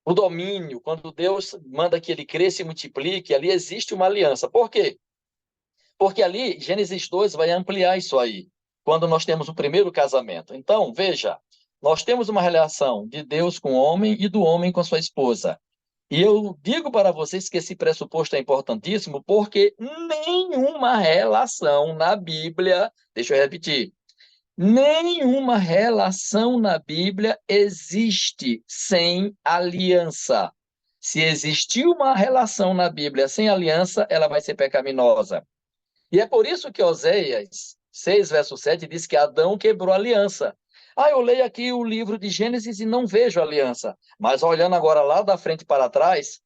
S1: o domínio, quando Deus manda que ele cresça e multiplique, ali existe uma aliança. Por quê? Porque ali, Gênesis 2 vai ampliar isso aí, quando nós temos o primeiro casamento. Então, veja, nós temos uma relação de Deus com o homem e do homem com a sua esposa. E eu digo para vocês que esse pressuposto é importantíssimo, porque nenhuma relação na Bíblia, deixa eu repetir, nenhuma relação na Bíblia existe sem aliança. Se existir uma relação na Bíblia sem aliança, ela vai ser pecaminosa. E é por isso que Oséias 6, verso 7 diz que Adão quebrou a aliança. Ah, eu leio aqui o livro de Gênesis e não vejo aliança. Mas olhando agora lá da frente para trás,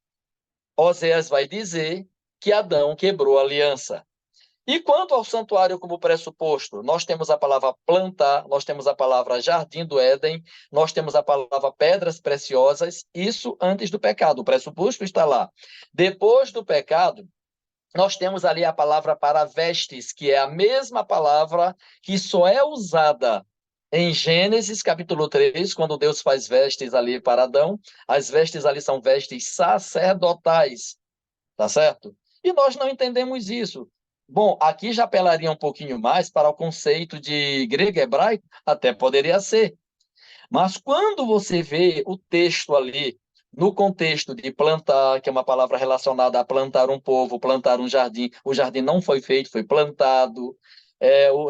S1: Oséias vai dizer que Adão quebrou a aliança. E quanto ao santuário como pressuposto, nós temos a palavra plantar, nós temos a palavra jardim do Éden, nós temos a palavra pedras preciosas, isso antes do pecado, o pressuposto está lá. Depois do pecado, nós temos ali a palavra para vestes, que é a mesma palavra que só é usada em Gênesis capítulo 3, quando Deus faz vestes ali para Adão. As vestes ali são vestes sacerdotais, tá certo? E nós não entendemos isso. Bom, aqui já apelaria um pouquinho mais para o conceito de grego e hebraico, até poderia ser. Mas quando você vê o texto ali, no contexto de plantar, que é uma palavra relacionada a plantar um povo, plantar um jardim, o jardim não foi feito, foi plantado.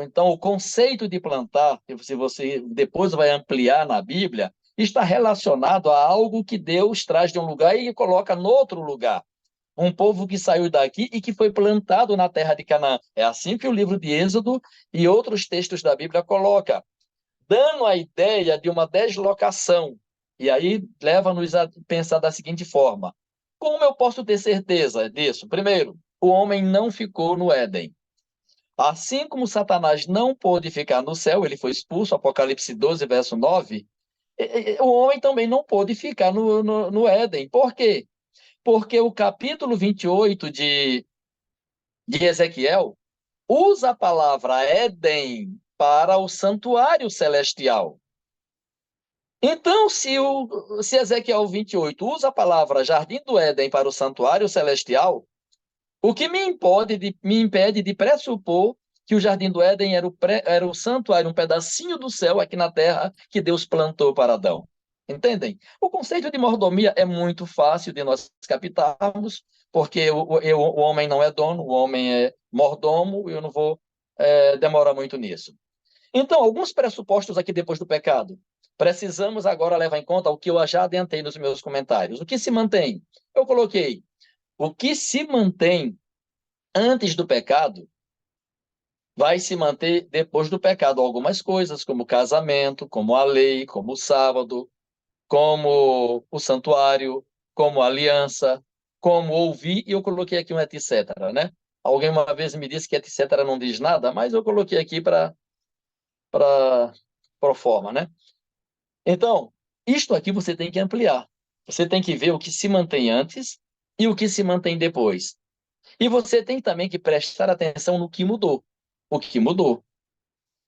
S1: Então, o conceito de plantar, se você depois vai ampliar na Bíblia, está relacionado a algo que Deus traz de um lugar e coloca no outro lugar. Um povo que saiu daqui e que foi plantado na terra de Canaã. É assim que o livro de Êxodo e outros textos da Bíblia coloca, dando a ideia de uma deslocação. E aí leva-nos a pensar da seguinte forma: como eu posso ter certeza disso? Primeiro, o homem não ficou no Éden. Assim como Satanás não pôde ficar no céu, ele foi expulso, Apocalipse 12, verso 9, o homem também não pôde ficar no Éden. Por quê? Porque o capítulo 28 de Ezequiel usa a palavra Éden para o santuário celestial. Então, se Ezequiel 28 usa a palavra Jardim do Éden para o santuário celestial, o que me impede de pressupor que o Jardim do Éden era o santuário, um pedacinho do céu aqui na terra que Deus plantou para Adão. Entendem? O conceito de mordomia é muito fácil de nós captarmos, porque o homem não é dono, o homem é mordomo, e eu não vou demorar muito nisso. Então, alguns pressupostos aqui depois do pecado. Precisamos agora levar em conta o que eu já adiantei nos meus comentários. O que se mantém? Eu coloquei o que se mantém antes do pecado vai se manter depois do pecado. Algumas coisas, como o casamento, como a lei, como o sábado, como o santuário, como a aliança, como ouvir, e eu coloquei aqui um etc, né? Alguém uma vez me disse que etc não diz nada, mas eu coloquei aqui para pro forma, né? Então, isto aqui você tem que ampliar. Você tem que ver o que se mantém antes e o que se mantém depois. E você tem também que prestar atenção no que mudou. O que mudou.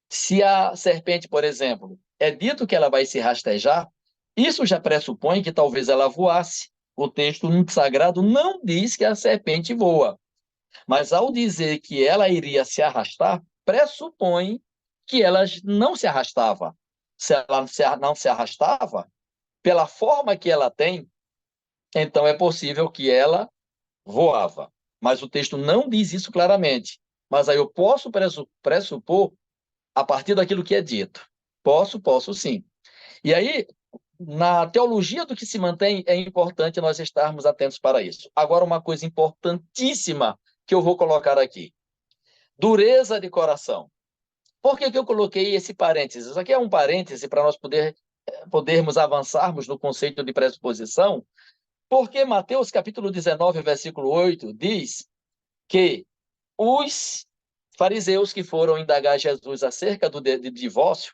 S1: Se a serpente, por exemplo, é dito que ela vai se rastejar, isso já pressupõe que talvez ela voasse. O texto sagrado não diz que a serpente voa.
S2: Mas ao dizer que ela iria se arrastar, pressupõe que ela não se arrastava. Se ela não se arrastava, pela forma que ela tem, então é possível que ela voava. Mas o texto não diz isso claramente. Mas aí eu posso pressupor a partir daquilo que é dito. Posso sim. E aí, na teologia do que se mantém, é importante nós estarmos atentos para isso. Agora, uma coisa importantíssima que eu vou colocar aqui: dureza de coração. Por que eu coloquei esse parênteses? Isso aqui é um parêntese para nós podermos avançarmos no conceito de pressuposição, porque Mateus capítulo 19, versículo 8, diz que os fariseus que foram indagar Jesus acerca do divórcio,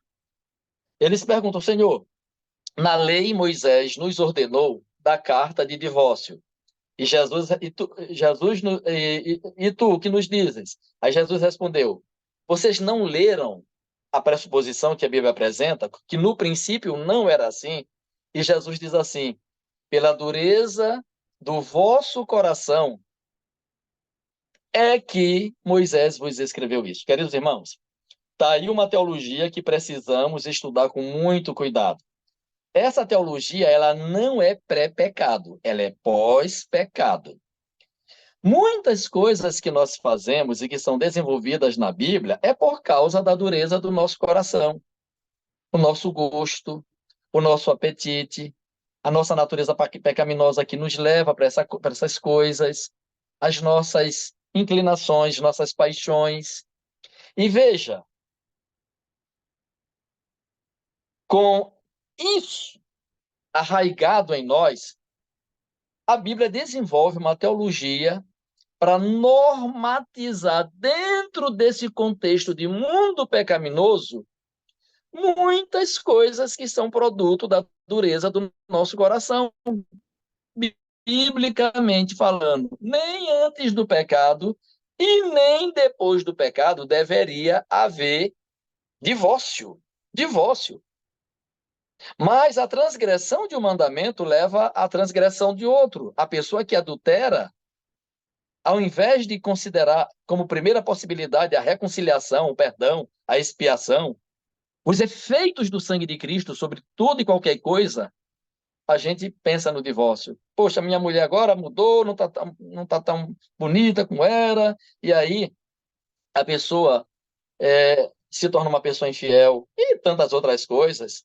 S2: eles perguntam: Senhor, na lei Moisés nos ordenou da carta de divórcio. E tu, o que nos dizes? Aí Jesus respondeu: vocês não leram a pressuposição que a Bíblia apresenta, que no princípio não era assim? E Jesus diz assim: pela dureza do vosso coração é que Moisés vos escreveu isso. Queridos irmãos, está aí uma teologia que precisamos estudar com muito cuidado. Essa teologia, ela não é pré-pecado, ela é pós-pecado. Muitas coisas que nós fazemos e que são desenvolvidas na Bíblia é por causa da dureza do nosso coração, o nosso gosto, o nosso apetite, a nossa natureza pecaminosa que nos leva para essas coisas, as nossas inclinações, nossas paixões. E veja, com isso arraigado em nós, a Bíblia desenvolve uma teologia para normatizar dentro desse contexto de mundo pecaminoso muitas coisas que são produto da dureza do nosso coração, biblicamente falando. Nem antes do pecado e nem depois do pecado deveria haver divórcio. Divórcio. Mas a transgressão de um mandamento leva à transgressão de outro. A pessoa que adultera, ao invés de considerar como primeira possibilidade a reconciliação, o perdão, a expiação, os efeitos do sangue de Cristo sobre tudo e qualquer coisa, a gente pensa no divórcio. Poxa, minha mulher agora mudou, não tá tão bonita como era, e aí a pessoa se torna uma pessoa infiel e tantas outras coisas.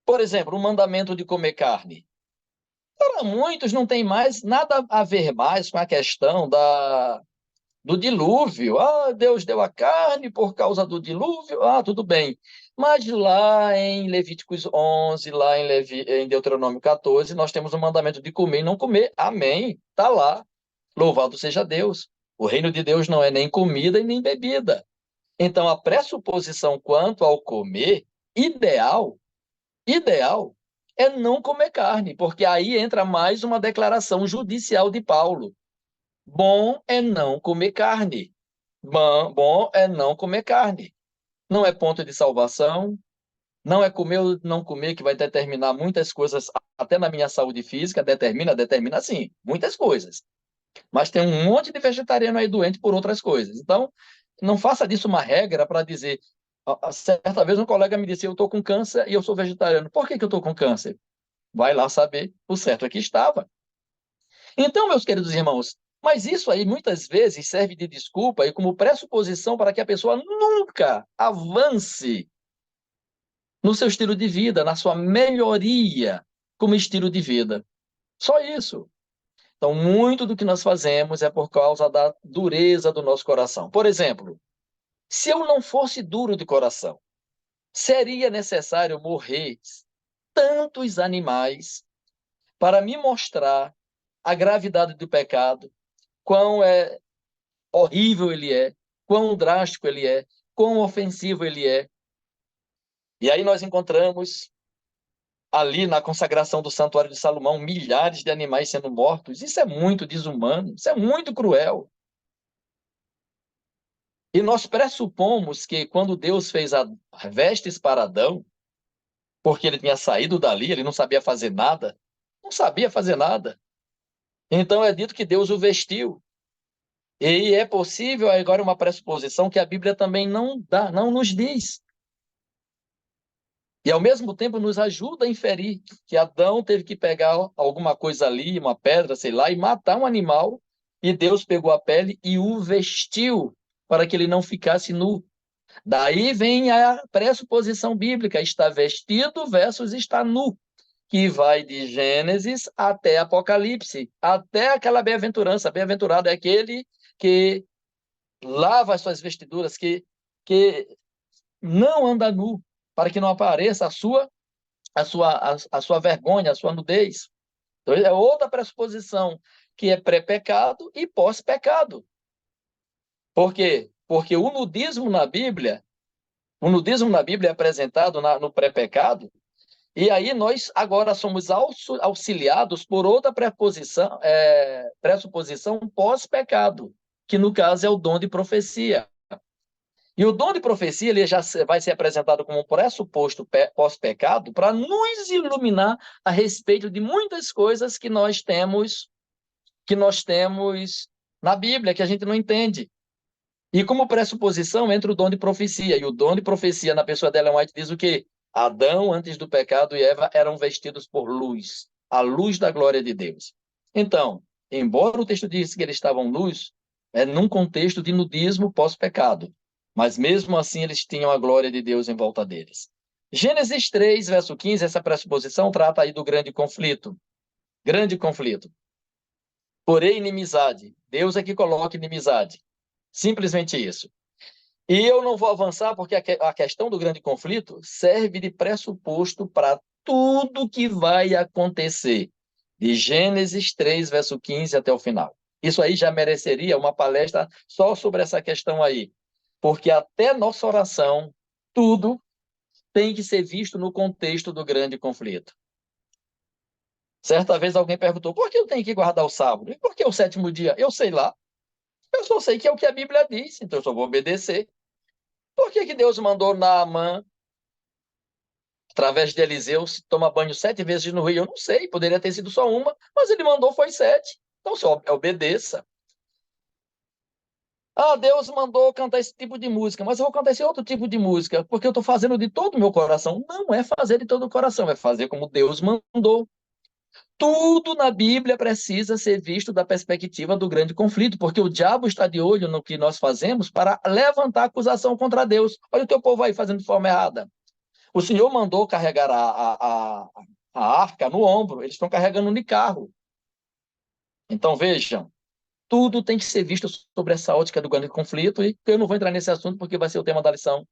S2: Por exemplo, o mandamento de comer carne. Para muitos não tem mais nada a ver mais com a questão do dilúvio. Ah, Deus deu a carne por causa do dilúvio. Ah, tudo bem. Mas lá em Levíticos 11, lá em Deuteronômio 14, nós temos o mandamento de comer e não comer. Amém. Está lá. Louvado seja Deus. O reino de Deus não é nem comida e nem bebida. Então, a pressuposição quanto ao comer, ideal, é não comer carne, porque aí entra mais uma declaração judicial de Paulo. Bom é não comer carne. Bom é não comer carne. Não é ponto de salvação, não é comer ou não comer que vai determinar muitas coisas, até na minha saúde física, determina sim, muitas coisas. Mas tem um monte de vegetariano aí doente por outras coisas. Então, não faça disso uma regra para dizer. Certa vez um colega me disse: eu estou com câncer e eu sou vegetariano. Por que eu estou com câncer? Vai lá saber. O certo é que estava. Então, meus queridos irmãos, mas isso aí muitas vezes serve de desculpa e como pressuposição para que a pessoa nunca avance no seu estilo de vida, na sua melhoria como estilo de vida. Só isso. Então, muito do que nós fazemos é por causa da dureza do nosso coração. Por exemplo, se eu não fosse duro de coração, seria necessário morrer tantos animais para me mostrar a gravidade do pecado, quão horrível ele é, quão drástico ele é, quão ofensivo ele é. E aí nós encontramos ali na consagração do Santuário de Salomão milhares de animais sendo mortos. Isso é muito desumano, isso é muito cruel. E nós pressupomos que quando Deus fez as vestes para Adão, porque ele tinha saído dali, ele não sabia fazer nada, não sabia fazer nada. Então é dito que Deus o vestiu. E é possível agora uma pressuposição que a Bíblia também não dá, não nos diz. E ao mesmo tempo nos ajuda a inferir que Adão teve que pegar alguma coisa ali, uma pedra, sei lá, e matar um animal, e Deus pegou a pele e o vestiu para que ele não ficasse nu. Daí vem a pressuposição bíblica, está vestido versus está nu, que vai de Gênesis até Apocalipse, até aquela bem-aventurança. Bem-aventurado é aquele que lava as suas vestiduras, que não anda nu, para que não apareça a sua vergonha, a sua nudez. Então, é outra pressuposição, que é pré-pecado e pós-pecado. Por quê? Porque o nudismo na Bíblia é apresentado no pré-pecado, e aí nós agora somos auxiliados por outra pressuposição pós-pecado, que no caso é o dom de profecia. E o dom de profecia ele já vai ser apresentado como um pressuposto pós-pecado para nos iluminar a respeito de muitas coisas que nós temos na Bíblia que a gente não entende. E como pressuposição entra o dom de profecia. E o dom de profecia na pessoa de Ellen White diz o quê? Adão, antes do pecado, e Eva eram vestidos por luz, a luz da glória de Deus. Então, embora o texto diz que eles estavam nus, é num contexto de nudismo pós-pecado. Mas mesmo assim eles tinham a glória de Deus em volta deles. Gênesis 3, verso 15, essa pressuposição trata aí do grande conflito. Grande conflito. Porém, inimizade. Deus é que coloca inimizade. Simplesmente isso. E eu não vou avançar porque a questão do grande conflito serve de pressuposto para tudo que vai acontecer, de Gênesis 3, verso 15 até o final. Isso aí já mereceria uma palestra só sobre essa questão aí, porque até nossa oração, tudo tem que ser visto no contexto do grande conflito. Certa vez alguém perguntou, por que eu tenho que guardar o sábado? E por que o sétimo dia? Eu sei lá. Eu só sei que é o que a Bíblia diz, então eu só vou obedecer. Por que Deus mandou Naamã, através de Eliseu, se tomar banho 7 vezes no rio? Eu não sei, poderia ter sido só uma, mas ele mandou foi 7. Então, só obedeça. Ah, Deus mandou cantar esse tipo de música, mas eu vou cantar esse outro tipo de música, porque eu estou fazendo de todo o meu coração. Não é fazer de todo o coração, é fazer como Deus mandou. Tudo na Bíblia precisa ser visto da perspectiva do grande conflito, porque o diabo está de olho no que nós fazemos para levantar acusação contra Deus. Olha o teu povo aí fazendo de forma errada. O Senhor mandou carregar a arca no ombro, eles estão carregando no carro. Então, vejam, tudo tem que ser visto sobre essa ótica do grande conflito, e eu não vou entrar nesse assunto porque vai ser o tema da lição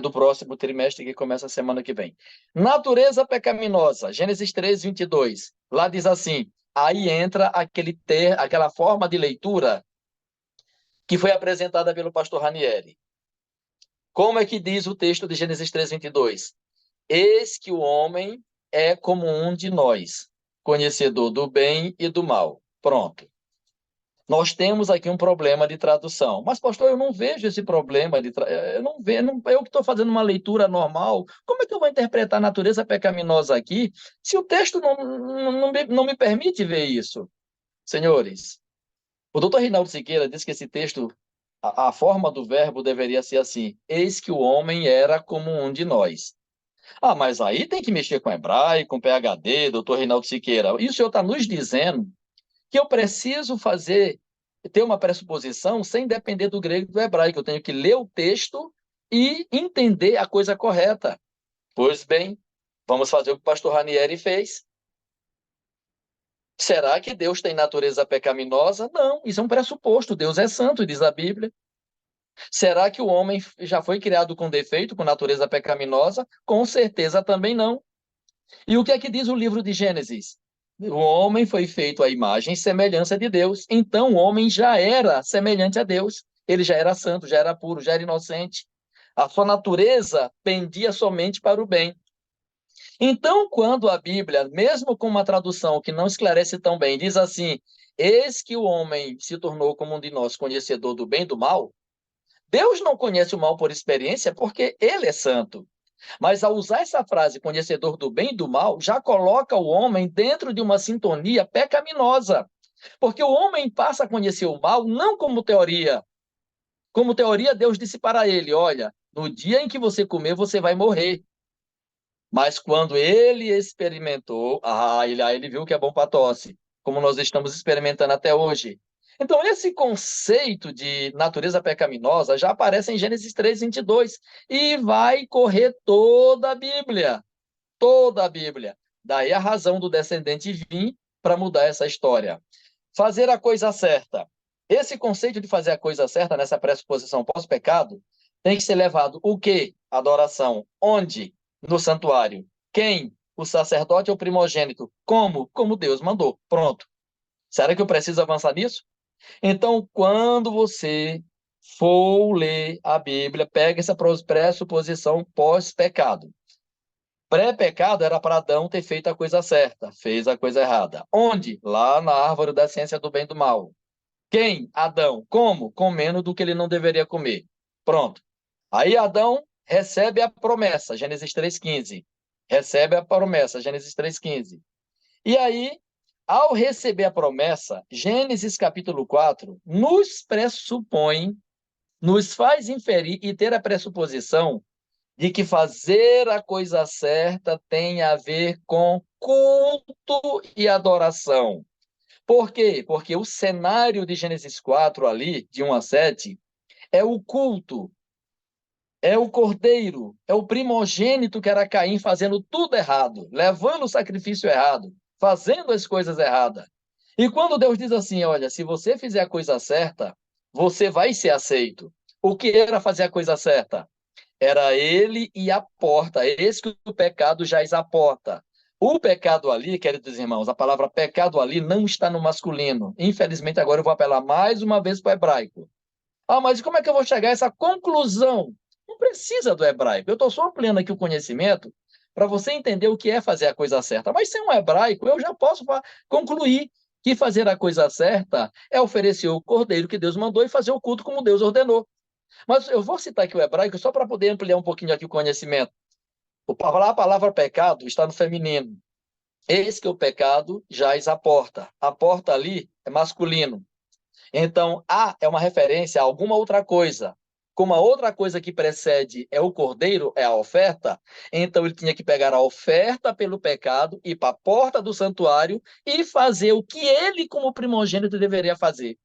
S2: do próximo trimestre, que começa a semana que vem. Natureza pecaminosa, Gênesis 3, 22. Lá diz assim, aí entra aquela forma de leitura que foi apresentada pelo pastor Ranieri. Como é que diz o texto de Gênesis 3, 22? Eis que o homem é como um de nós, conhecedor do bem e do mal. Pronto. Nós temos aqui um problema de tradução. Mas, pastor, eu não vejo esse problema de eu não vejo, eu que estou fazendo uma leitura normal. Como é que eu vou interpretar a natureza pecaminosa aqui se o texto não me permite ver isso? Senhores, o doutor Reinaldo Siqueira disse que esse texto, a forma do verbo deveria ser assim: eis que o homem era como um de nós. Ah, mas aí tem que mexer com hebraico, com PhD, doutor Reinaldo Siqueira. E o senhor está nos dizendo que eu preciso ter uma pressuposição sem depender do grego e do hebraico. Eu tenho que ler o texto e entender a coisa correta. Pois bem, vamos fazer o que o pastor Ranieri fez. Será que Deus tem natureza pecaminosa? Não, isso é um pressuposto. Deus é santo, diz a Bíblia. Será que o homem já foi criado com defeito, com natureza pecaminosa? Com certeza também não. E o que é que diz o livro de Gênesis? O homem foi feito à imagem e semelhança de Deus. Então o homem já era semelhante a Deus. Ele já era santo, já era puro, já era inocente. A sua natureza pendia somente para o bem. Então, quando a Bíblia, mesmo com uma tradução que não esclarece tão bem, diz assim: eis que o homem se tornou como um de nós, conhecedor do bem e do mal, Deus não conhece o mal por experiência porque ele é santo. Mas ao usar essa frase, conhecedor do bem e do mal, já coloca o homem dentro de uma sintonia pecaminosa. Porque o homem passa a conhecer o mal não como teoria. Como teoria, Deus disse para ele: olha, no dia em que você comer, você vai morrer. Mas quando ele experimentou, aí ele viu que é bom para tosse, como nós estamos experimentando até hoje. Então, esse conceito de natureza pecaminosa já aparece em Gênesis 3:22 e vai correr toda a Bíblia. Toda a Bíblia. Daí a razão do descendente vir para mudar essa história. Fazer a coisa certa. Esse conceito de fazer a coisa certa nessa pressuposição pós-pecado tem que ser levado o quê? Adoração. Onde? No santuário. Quem? O sacerdote ou primogênito. Como? Como Deus mandou. Pronto. Será que eu preciso avançar nisso? Então, quando você for ler a Bíblia, pega essa pressuposição pós-pecado. Pré-pecado era para Adão ter feito a coisa certa, fez a coisa errada. Onde? Lá na árvore da ciência do bem e do mal. Quem? Adão. Como? Comendo do que ele não deveria comer. Pronto. Aí Adão recebe a promessa, Gênesis 3:15. Recebe a promessa, Gênesis 3:15. E aí, ao receber a promessa, Gênesis capítulo 4 nos pressupõe, nos faz inferir e ter a pressuposição de que fazer a coisa certa tem a ver com culto e adoração. Por quê? Porque o cenário de Gênesis 4 ali, de 1 a 7, é o culto, é o cordeiro, é o primogênito que era Caim fazendo tudo errado, levando o sacrifício errado, fazendo as coisas erradas. E quando Deus diz assim, olha, se você fizer a coisa certa, você vai ser aceito. O que era fazer a coisa certa? Era ele e a porta. Eis que o pecado jaz à porta. O pecado ali, queridos irmãos, a palavra pecado ali não está no masculino. Infelizmente, agora eu vou apelar mais uma vez para o hebraico. Ah, mas como é que eu vou chegar a essa conclusão? Não precisa do hebraico. Eu estou só ampliando aqui o conhecimento para você entender o que é fazer a coisa certa. Mas sem um hebraico, eu já posso concluir que fazer a coisa certa é oferecer o cordeiro que Deus mandou e fazer o culto como Deus ordenou. Mas eu vou citar aqui o hebraico só para poder ampliar um pouquinho aqui o conhecimento. A palavra pecado está no feminino. Eis que o pecado jaz à porta. A porta ali é masculino. Então, a é uma referência a alguma outra coisa. Como a outra coisa que precede é o cordeiro, é a oferta, então ele tinha que pegar a oferta pelo pecado, ir para a porta do santuário e fazer o que ele, como primogênito, deveria fazer.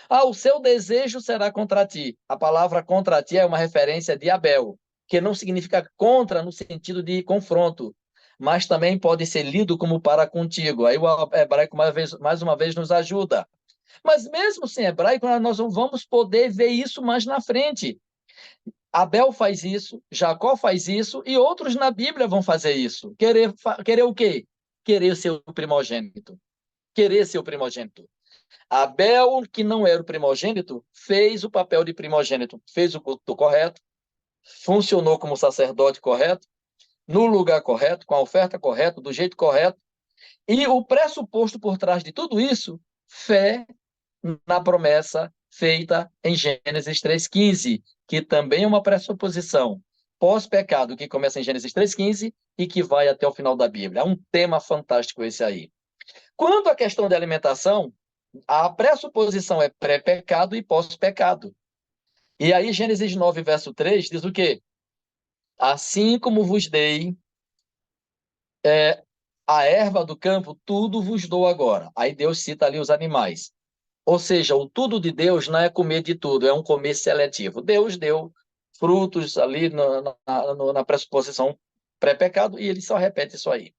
S2: Ah, o seu desejo será contra ti. A palavra contra ti é uma referência de Abel, que não significa contra no sentido de confronto, mas também pode ser lido como para contigo. Aí o hebraico mais uma vez nos ajuda. Mas mesmo sem hebraico, nós não vamos poder ver isso mais na frente. Abel faz isso, Jacó faz isso e outros na Bíblia vão fazer isso. Querer o quê? Querer ser o primogênito. Querer ser o primogênito. Abel, que não era o primogênito, fez o papel de primogênito, fez o culto correto, funcionou como sacerdote correto, no lugar correto, com a oferta correta, do jeito correto. E o pressuposto por trás de tudo isso, fé na promessa feita em Gênesis 3:15, que também é uma pressuposição pós-pecado, que começa em Gênesis 3:15 e que vai até o final da Bíblia. É um tema fantástico esse aí. Quanto à questão da alimentação, a pressuposição é pré-pecado e pós-pecado. E aí, Gênesis 9, verso 3, diz o quê? Assim como vos dei a erva do campo, tudo vos dou agora. Aí Deus cita ali os animais. Ou seja, o tudo de Deus não é comer de tudo, é um comer seletivo. Deus deu frutos ali na pressuposição pré-pecado e ele só repete isso aí.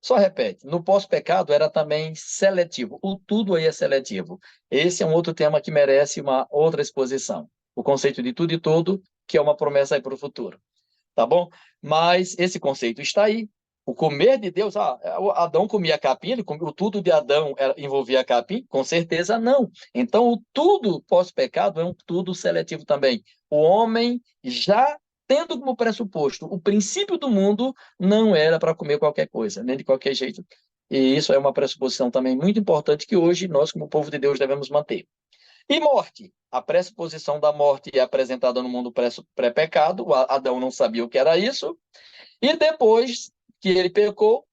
S2: Só repete. No pós-pecado era também seletivo. O tudo aí é seletivo. Esse é um outro tema que merece uma outra exposição. O conceito de tudo e todo, que é uma promessa aí para o futuro. Tá bom? Mas esse conceito está aí. O comer de Deus, Adão comia capim, o tudo de Adão envolvia capim? Com certeza não. Então, o tudo pós-pecado é um tudo seletivo também. O homem já tendo como pressuposto o princípio do mundo, não era para comer qualquer coisa, nem de qualquer jeito. E isso é uma pressuposição também muito importante que hoje nós, como povo de Deus, devemos manter. E morte? A pressuposição da morte é apresentada no mundo pré-pecado, Adão não sabia o que era isso, e depois que ele pecou,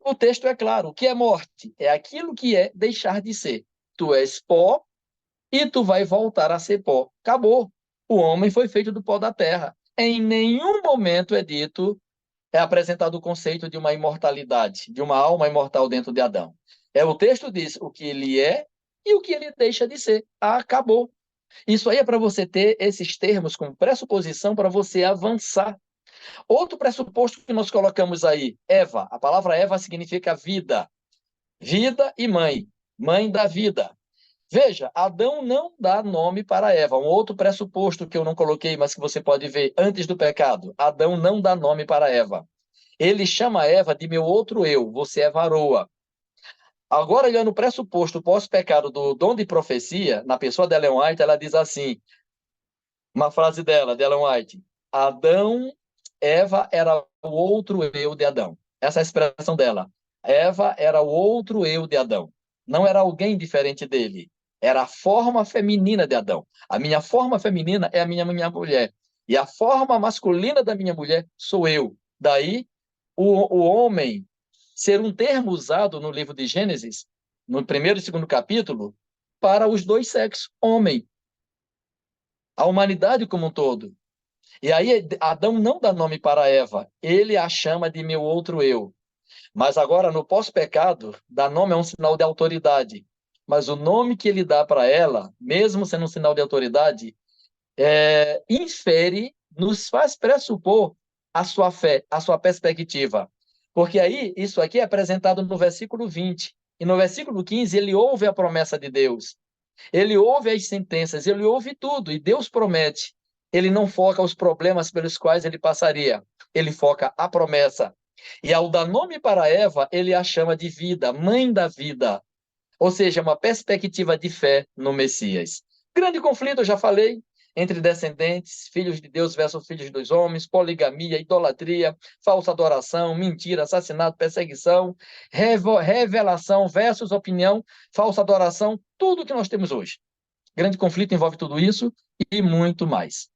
S2: o texto é claro. O que é morte? É aquilo que é deixar de ser. Tu és pó e tu vai voltar a ser pó. Acabou. O homem foi feito do pó da terra. Em nenhum momento é apresentado o conceito de uma imortalidade, de uma alma imortal dentro de Adão. O texto diz o que ele é e o que ele deixa de ser. Acabou. Isso aí é para você ter esses termos como pressuposição para você avançar. Outro pressuposto que nós colocamos aí, Eva. A palavra Eva significa vida. Vida e mãe. Mãe da vida. Veja, Adão não dá nome para Eva. Um outro pressuposto que eu não coloquei, mas que você pode ver antes do pecado. Adão não dá nome para Eva. Ele chama Eva de meu outro eu. Você é varoa. Agora, olhando o pressuposto pós-pecado do dom de profecia, na pessoa de Ellen White, ela diz assim, uma frase dela, de Ellen White, Eva era o outro eu de Adão. Essa é a expressão dela. Eva era o outro eu de Adão. Não era alguém diferente dele. Era a forma feminina de Adão. A minha forma feminina é a minha mulher. E a forma masculina da minha mulher sou eu. Daí, o homem ser um termo usado no livro de Gênesis, no primeiro e segundo capítulo, para os dois sexos, homem. A humanidade como um todo. E aí Adão não dá nome para Eva, ele a chama de meu outro eu. Mas agora, no pós-pecado, dar nome é um sinal de autoridade. Mas o nome que ele dá para ela, mesmo sendo um sinal de autoridade, infere, nos faz pressupor a sua fé, a sua perspectiva. Porque aí, isso aqui é apresentado no versículo 20. E no versículo 15, ele ouve a promessa de Deus. Ele ouve as sentenças, ele ouve tudo, e Deus promete. Ele não foca os problemas pelos quais ele passaria, ele foca a promessa. E ao dar nome para Eva, ele a chama de vida, mãe da vida. Ou seja, uma perspectiva de fé no Messias. Grande conflito, eu já falei, entre descendentes, filhos de Deus versus filhos dos homens, poligamia, idolatria, falsa adoração, mentira, assassinato, perseguição, revelação versus opinião, falsa adoração, tudo que nós temos hoje. Grande conflito envolve tudo isso e muito mais.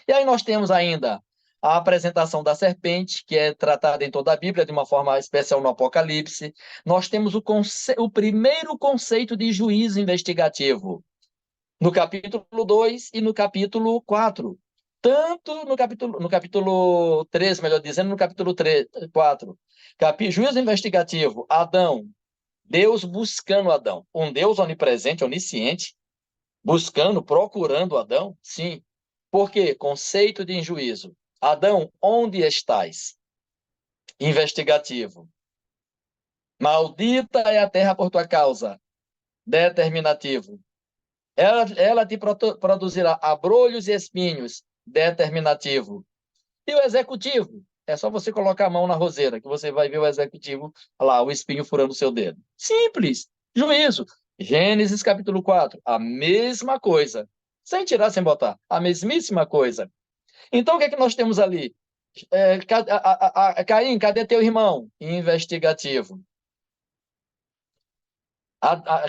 S2: E aí nós temos ainda a apresentação da serpente, que é tratada em toda a Bíblia de uma forma especial no Apocalipse. Nós temos o primeiro conceito de juízo investigativo, no capítulo 2 e no capítulo 4. Tanto no capítulo 3, melhor dizendo, no capítulo 3, 4. Juízo investigativo, Adão, Deus buscando Adão. Um Deus onipresente, onisciente, buscando, procurando Adão? Sim. Por quê? Conceito de juízo. Adão, onde estás? Investigativo. Maldita é a terra por tua causa. Determinativo. Ela te produzirá abrolhos e espinhos. Determinativo. E o executivo? É só você colocar a mão na roseira, que você vai ver o executivo lá, o espinho furando o seu dedo. Simples. Juízo. Gênesis capítulo 4. A mesma coisa. Sem tirar, sem botar. A mesmíssima coisa. Então, o que é que nós temos ali? Caim, cadê teu irmão? Investigativo.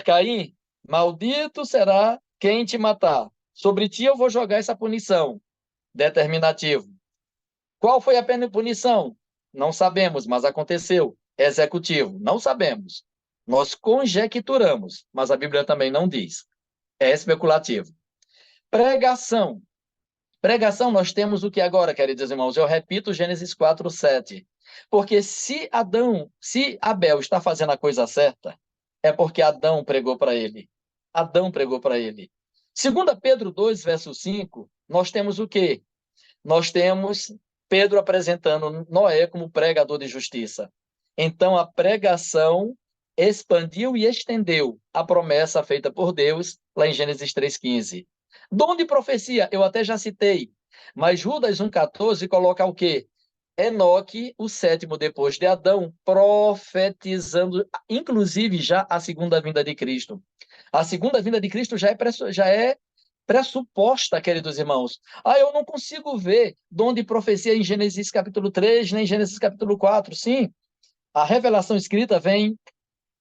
S2: Caim, maldito será quem te matar. Sobre ti eu vou jogar essa punição. Determinativo. Qual foi a punição? Não sabemos, mas aconteceu. Executivo. Não sabemos. Nós conjecturamos, mas a Bíblia também não diz. É especulativo. Pregação. Pregação, nós temos o que agora, queridos irmãos? Eu repito Gênesis 4:7. Porque se Abel está fazendo a coisa certa, é porque Adão pregou para ele. Adão pregou para ele. 2 Pedro 2, verso 5, nós temos o quê? Nós temos Pedro apresentando Noé como pregador de justiça. Então, a pregação expandiu e estendeu a promessa feita por Deus lá em Gênesis 3:15. Dom de profecia, eu até já citei, mas Judas 1,14 coloca o quê? Enoque, o sétimo depois de Adão, profetizando, inclusive, já a segunda vinda de Cristo. A segunda vinda de Cristo já é pressuposta, queridos irmãos. Eu não consigo ver dom de profecia em Gênesis capítulo 3, nem em Gênesis capítulo 4. Sim, a revelação escrita vem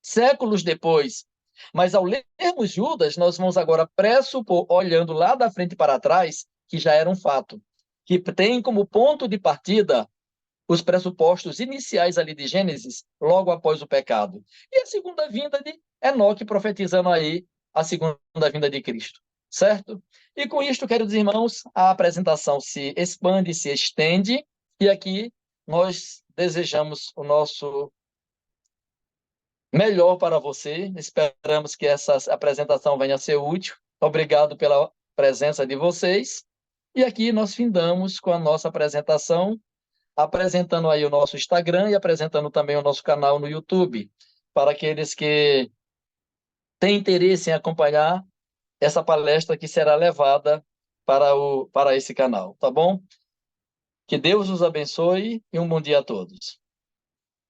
S2: séculos depois. Mas ao lermos Judas, nós vamos agora pressupor, olhando lá da frente para trás, que já era um fato, que tem como ponto de partida os pressupostos iniciais ali de Gênesis, logo após o pecado. E a segunda vinda de Enoque, profetizando aí a segunda vinda de Cristo, certo? E com isto, queridos irmãos, a apresentação se expande, se estende, e aqui nós desejamos o nosso melhor para você. Esperamos que essa apresentação venha a ser útil. Obrigado pela presença de vocês. E aqui nós findamos com a nossa apresentação, apresentando aí o nosso Instagram e apresentando também o nosso canal no YouTube, para aqueles que têm interesse em acompanhar essa palestra que será levada para esse canal, tá bom? Que Deus os abençoe e um bom dia a todos.